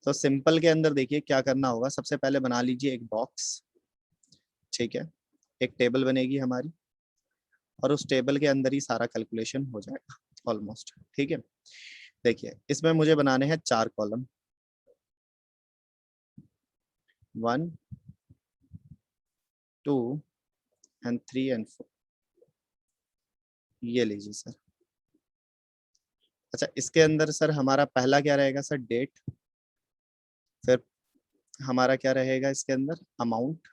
तो सिंपल के अंदर देखिए क्या करना होगा, सबसे पहले बना लीजिए एक बॉक्स। ठीक है, एक टेबल बनेगी हमारी और उस टेबल के अंदर ही सारा कैलकुलेशन हो जाएगा ऑलमोस्ट। ठीक है, देखिए इसमें मुझे बनाने हैं 4 कॉलम, 1 2 एंड 3 एंड 4। ये लीजिए सर। अच्छा इसके अंदर सर हमारा पहला क्या रहेगा सर, डेट, फिर हमारा क्या रहेगा इसके अंदर, amount,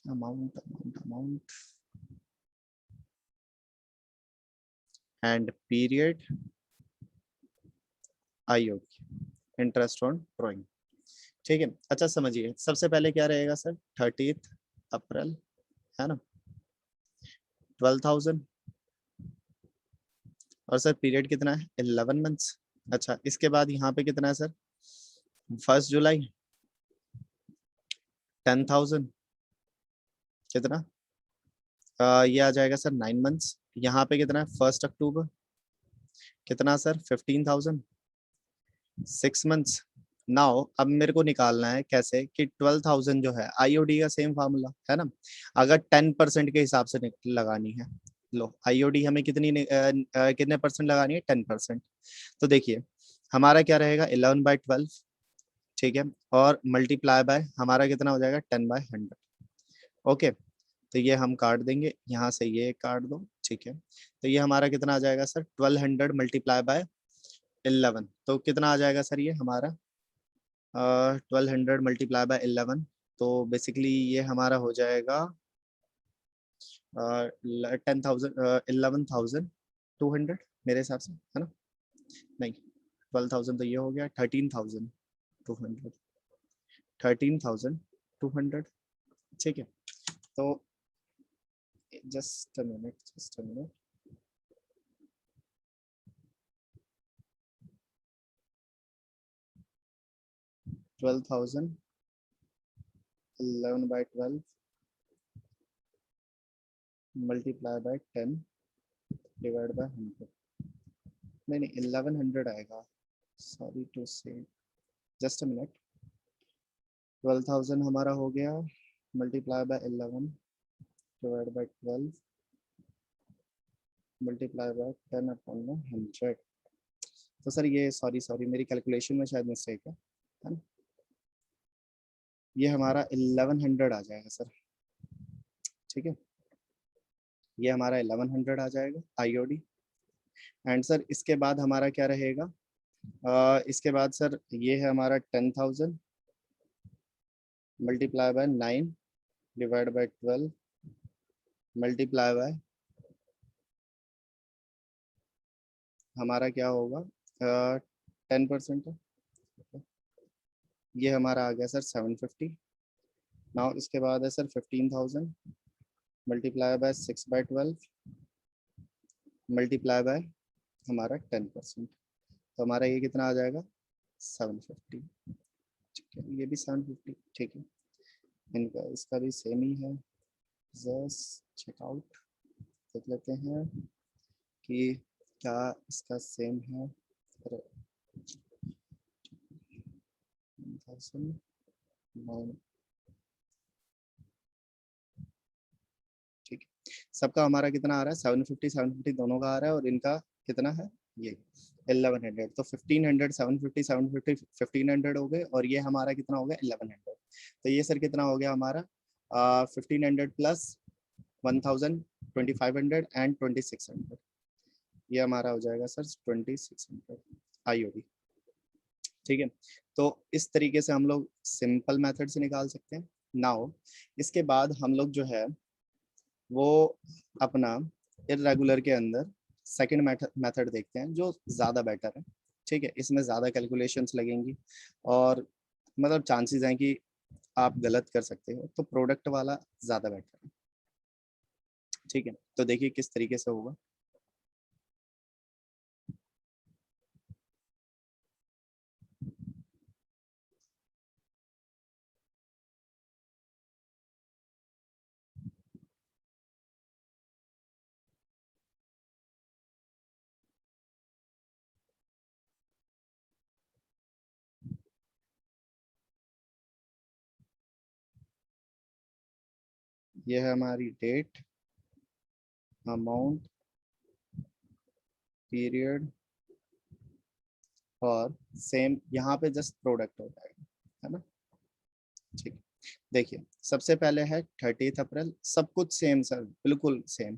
amount amount amount and period, IOD, interest on drawing. ठीक है, अच्छा समझिए सबसे पहले क्या रहेगा सर, 30th अप्रैल, है ना, 12,000, और सर पीरियड कितना है, 11 मंथ्स। अच्छा इसके बाद यहाँ पे कितना है सर, 1 जुलाई, 10,000, कितना ये आ जाएगा सर 9 मंथ्स। यहाँ पे कितना है 1 अक्टूबर, कितना सर 15,000, 6 मंथ्स। नाउ अब मेरे को निकालना है कैसे कि 12,000 जो है आईओडी का सेम फार्मूला है ना, अगर 10% के हिसाब से लगानी है। लो आईओडी हमें कितने परसेंट लगानी है 10%। तो देखिए हमारा क्या रहेगा 11/12, ठीक है, और मल्टीप्लाई बाय हमारा कितना हो जाएगा 10/100। ओके, तो ये हम काट देंगे यहाँ से, ये काट दो, ठीक है। तो ये हमारा कितना आ जाएगा सर 1200 मल्टीप्लाई बाय 11, तो कितना आ जाएगा सर ये हमारा 1200 मल्टीप्लाई बाय 11, तो बेसिकली ये हमारा हो जाएगा 10,000 11,200 मेरे हिसाब से, है ना। नहीं 12,000 तो ये हो गया 13,200, 13,200, ठीक है। तो just a minute, just a minute, 12,000 11/12 multiply by 10 divide by 100, नहीं नहीं 1100 आएगा, सॉरी टू से, जस्ट अ मिनट। 12,000 हमारा हो गया multiply by 11 divide by 12 multiply by 10 upon 100। तो सर ये सॉरी सॉरी मेरी कैलकुलेशन में शायद मिस्टेक है ना। ये हमारा 1100 आ जाएगा सर, ठीक है, ये हमारा 1100 आ जाएगा आईओडी। एंड सर इसके बाद हमारा क्या रहेगा, इसके बाद सर ये है हमारा 10,000 multiply by 9 divide by 12 multiply by हमारा क्या होगा 10% है। ये हमारा आ गया सर 750। नाउ इसके बाद है sir 15,000 multiply by 6/12 multiply by हमारा 10%, तो हमारा ये कितना आ जाएगा 750, ठीक है, ये भी 750, ठीक है। इनका इसका भी सेम ही है, जस्ट चेकआउट देख लेते हैं कि क्या इसका सेम है। 1009, ठीक है, सबका हमारा कितना आ रहा है 750 750 दोनों का आ रहा है, और इनका कितना है ये 1100, तो 1500 750 750 1500 हो गए, और ये हमारा कितना हो गया 1100। तो ये सर कितना हो गया हमारा 1500 प्लस 1000 2500 एंड 2600, ये हमारा हो जाएगा सर 2600 आईओडी, ठीक है। तो इस तरीके से हम लोग सिंपल मेथड से निकाल सकते हैं। नाउ इसके बाद हम लोग जो है वो अपना इरेगुलर के अंदर सेकंड मेथड देखते हैं जो ज़्यादा बेटर है, ठीक है, इसमें ज़्यादा कैलकुलेशंस लगेंगी और मतलब चांसेस हैं कि आप गलत कर सकते हो, तो प्रोडक्ट वाला ज़्यादा बेटर है, ठीक है। तो देखिए किस तरीके से होगा। ये है हमारी डेट, अमाउंट, पीरियड, और सेम यहाँ पे जस्ट प्रोडक्ट हो जाएगा, है ना, ठीक। देखिए सबसे पहले है 30 अप्रैल, सब कुछ सेम सर, बिल्कुल सेम,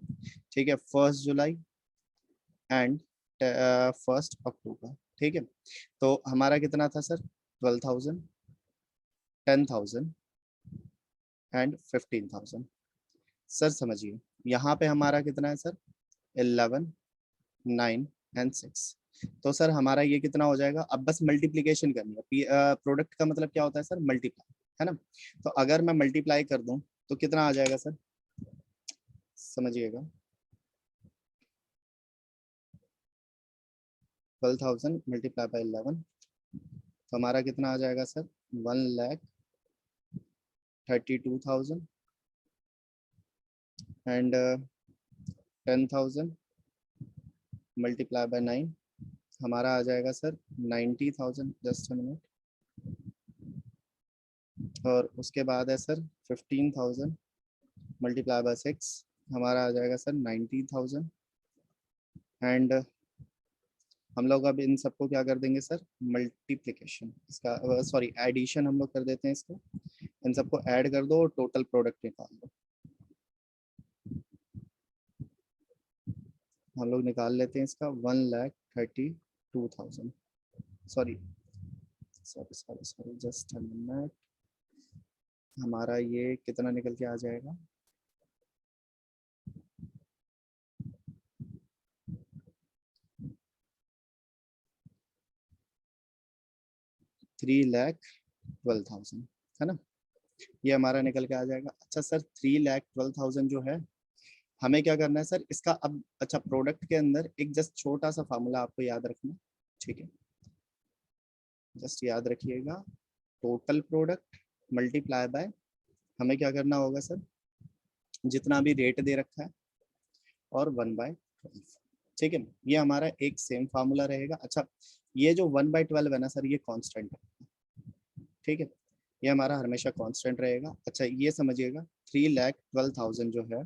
ठीक है, 1 जुलाई एंड 1 अक्टूबर, ठीक है। तो हमारा कितना था सर 12,000 10,000 एंड 15,000। सर समझिए यहाँ पे हमारा कितना है सर 11 9 एंड 6, तो सर हमारा ये कितना हो जाएगा, अब बस मल्टीप्लीकेशन करनी है, प्रोडक्ट का मतलब क्या होता है सर मल्टीप्लाई, है ना। तो अगर मैं मल्टीप्लाई कर दूं तो कितना आ जाएगा सर, समझिएगा 12,000 मल्टीप्लाई बाई 11, तो हमारा कितना आ जाएगा सर 1,32,000 एंड 10,000 मल्टीप्लाई बाय 9 हमारा आ जाएगा सर 90,000। Just a minute. और उसके बाद है सर 15,000 मल्टीप्लाई बाय 6 हमारा आ जाएगा सर 90,000। एंड हम लोग अब इन सबको क्या कर देंगे सर, मल्टीप्लिकेशन, इसका सॉरी एडिशन हम लोग कर देते हैं इसको। इन सबको ऐड कर दो और टोटल प्रोडक्ट निकाल दो। हम लोग निकाल लेते हैं इसका 1,32,000। Sorry sorry sorry sorry, just a minute. हमारा ये कितना निकल के आ जाएगा, 3,12,000 है ना। ये हमारा निकल के आ जाएगा। अच्छा सर 3,12,000 जो है, हमें क्या करना है सर इसका अब। अच्छा, प्रोडक्ट के अंदर एक जस्ट छोटा सा फार्मूला आपको याद रखना, ठीक है। जस्ट याद रखिएगा, टोटल प्रोडक्ट मल्टीप्लाई बाय, हमें क्या करना होगा सर, जितना भी रेट दे रखा है और 1/12, ठीक है। ये हमारा एक सेम फार्मूला रहेगा। अच्छा, ये जो 1/12 है ना सर, ये कांस्टेंट है, ठीक है। ये हमारा हमेशा कांस्टेंट रहेगा। अच्छा ये समझिएगा, 3,12,000 जो है,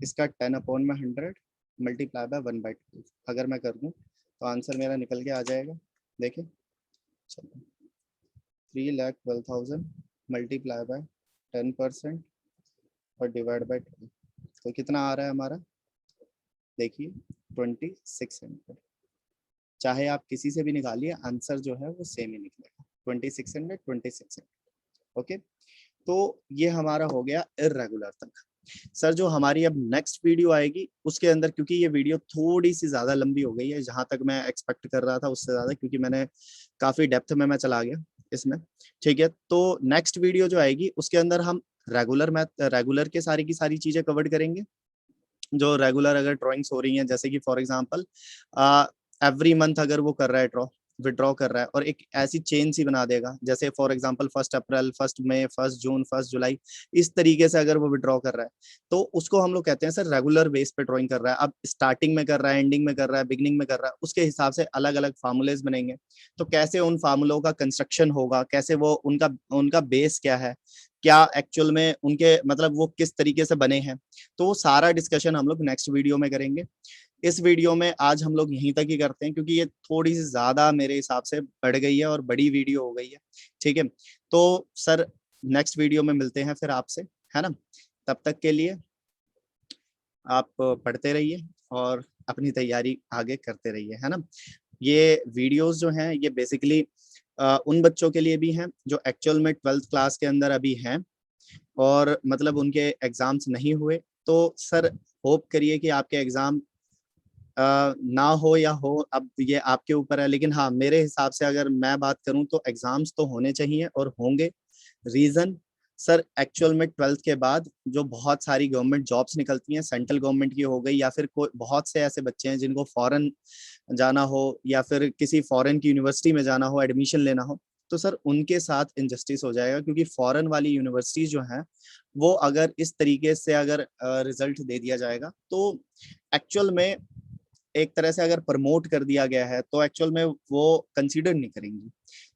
इसका 10/100 मल्टीप्लाई बाय 1/12 अगर मैं कर दूं तो आंसर मेरा निकल के आ जाएगा। देखिए, चलो 3,12,000 मल्टीप्लाई बाय 10% और डिवाइड बाय 12, तो कितना आ रहा है हमारा, देखिए 2,600। चाहे आप किसी से भी निकालिए, आंसर जो है वो सेम ही निकलेगा, 2,600 2,600। ओके, तो ये हमारा हो गया इर्रेगुलर तक। सर जो हमारी अब नेक्स्ट वीडियो आएगी उसके अंदर, क्योंकि ये वीडियो थोड़ी सी ज्यादा लंबी हो गई है जहां तक मैं एक्सपेक्ट कर रहा था उससे ज्यादा, क्योंकि मैंने काफी डेप्थ में मैं चला गया इसमें, ठीक है। तो नेक्स्ट वीडियो जो आएगी उसके अंदर हम रेगुलर मैथ, रेगुलर के सारी की सारी चीजें कवर करेंगे। जो रेगुलर अगर ड्राइंग्स हो रही हैं, जैसे कि फॉर एग्जांपल एवरी मंथ अगर वो कर रहा है ड्रॉ, विड्रॉ कर रहा है और एक ऐसी चेन सी बना देगा, जैसे फॉर एग्जांपल 1 अप्रैल, 1 मई, 1 जून, 1 जुलाई, इस तरीके से अगर वो विड्रॉ कर रहा है, तो उसको हम लोग कहते हैं सर रेगुलर बेस पे ड्राइंग कर रहा है। अब स्टार्टिंग में कर रहा है, एंडिंग में कर रहा है, बिगनिंग में कर रहा है, उसके हिसाब से अलग अलग फार्मूलेज बनेंगे। तो कैसे उन फार्मूलों का कंस्ट्रक्शन होगा, कैसे वो उनका उनका बेस क्या है, क्या एक्चुअल में उनके मतलब वो किस तरीके से बने हैं, तो वो सारा डिस्कशन हम लोग नेक्स्ट वीडियो में करेंगे। इस वीडियो में आज हम लोग यहीं तक ही करते हैं, क्योंकि ये थोड़ी सी ज्यादा मेरे हिसाब से बढ़ गई है और बड़ी वीडियो हो गई है, ठीक है। तो सर नेक्स्ट वीडियो में मिलते हैं फिर आपसे, है ना। तब तक के लिए आप पढ़ते रहिए और अपनी तैयारी आगे करते रहिए, है ना। ये वीडियोस जो हैं ये बेसिकली उन बच्चों के लिए भी हैं जो एक्चुअल में 12th क्लास के अंदर अभी हैं और मतलब उनके एग्जाम्स नहीं हुए। तो सर होप करिए कि आपके एग्जाम ना हो या हो, अब ये आपके ऊपर है, लेकिन हाँ मेरे हिसाब से अगर मैं बात करूं तो एग्जाम्स तो होने चाहिए और होंगे। रीजन सर, एक्चुअल में 12th के बाद जो बहुत सारी गवर्नमेंट जॉब्स निकलती हैं, सेंट्रल गवर्नमेंट की हो गई या फिर कोई बहुत से ऐसे बच्चे हैं जिनको फॉरेन जाना हो या फिर किसी फॉरेन की यूनिवर्सिटी में जाना हो, एडमिशन लेना हो, तो सर उनके साथ इनजस्टिस हो जाएगा, क्योंकि फॉरेन वाली यूनिवर्सिटीज जो हैं वो अगर इस तरीके से अगर रिजल्ट दे दिया जाएगा तो एक्चुअल में एक तरह से अगर प्रमोट कर दिया गया है तो एक्चुअल में वो कंसीडर नहीं करेंगी,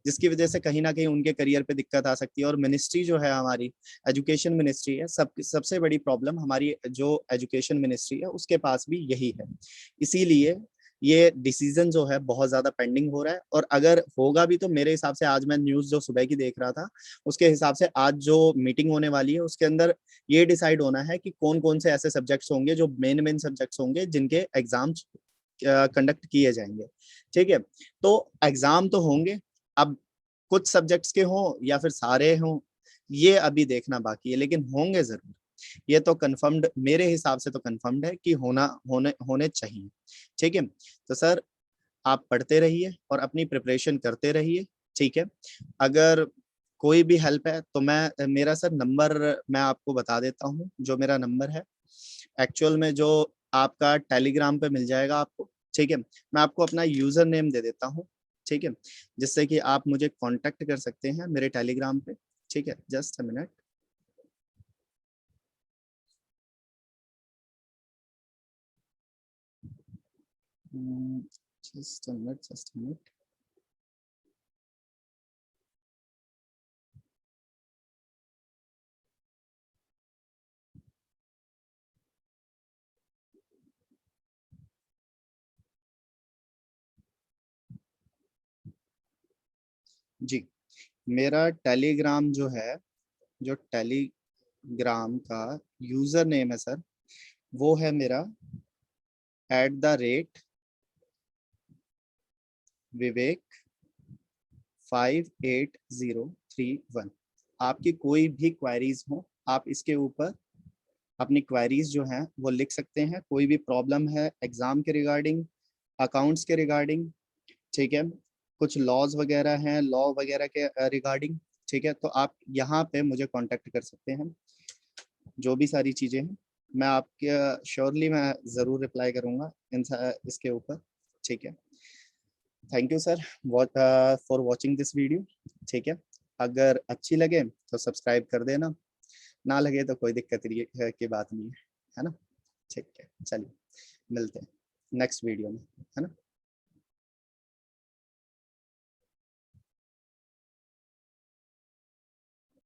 जिसकी वजह से कहीं ना कहीं उनके करियर पे दिक्कत आ सकती है। और मिनिस्ट्री जो है हमारी, एजुकेशन मिनिस्ट्री है, सबसे बड़ी प्रॉब्लम हमारी जो एजुकेशन मिनिस्ट्री है उसके पास भी यही है। इसीलिए ये डिसीजन जो है बहुत ज्यादा पेंडिंग हो रहा है। और अगर होगा भी तो मेरे हिसाब से, आज मैं न्यूज जो सुबह की देख रहा था उसके हिसाब से आज जो मीटिंग होने वाली है उसके अंदर ये डिसाइड होना है कि कौन कौन से ऐसे सब्जेक्ट्स होंगे जो मेन मेन सब्जेक्ट्स होंगे जिनके एग्जाम्स कंडक्ट किए जाएंगे, ठीक है। तो एग्जाम तो होंगे, अब कुछ सब्जेक्ट्स के हों या फिर सारे हों ये अभी देखना बाकी है, लेकिन होंगे जरूर। ये तो कंफर्म्ड, मेरे हिसाब से तो कंफर्म्ड है कि होने होने चाहिए, ठीक है। तो सर आप पढ़ते रहिए और अपनी प्रिपरेशन करते रहिए, ठीक है। अगर कोई भी हेल्प है तो मैं, मेरा सर नंबर मैं आपको बता देता हूँ, जो मेरा नंबर है एक्चुअल में जो आपका टेलीग्राम पे मिल जाएगा आपको, ठीक है। मैं आपको अपना यूजर नेम दे देता हूँ, ठीक है, जिससे कि आप मुझे कांटेक्ट कर सकते हैं मेरे टेलीग्राम पे, ठीक है। Just a minute. just a minute, just a minute. जी, मेरा टेलीग्राम जो है, जो टेलीग्राम का यूजर नेम है सर, वो है मेरा @विवेक 58031। आपकी कोई भी क्वेरीज हो, आप इसके ऊपर अपनी क्वेरीज जो हैं वो लिख सकते हैं। कोई भी प्रॉब्लम है एग्जाम के रिगार्डिंग, अकाउंट्स के रिगार्डिंग, ठीक है, कुछ लॉज वगैरह हैं, लॉ वगैरह के रिगार्डिंग, ठीक है, तो आप यहाँ पे मुझे कांटेक्ट कर सकते हैं। जो भी सारी चीज़ें हैं मैं आपके श्योरली मैं ज़रूर रिप्लाई करूँगा इसके ऊपर, ठीक है। Thank you sir for watching this video, ठीक है। अगर अच्छी लगे तो सब्सक्राइब कर देना, ना लगे तो कोई दिक्कत की बात नहीं है ना। ठीक है, चलिए मिलते हैं नेक्स्ट वीडियो में, है ना।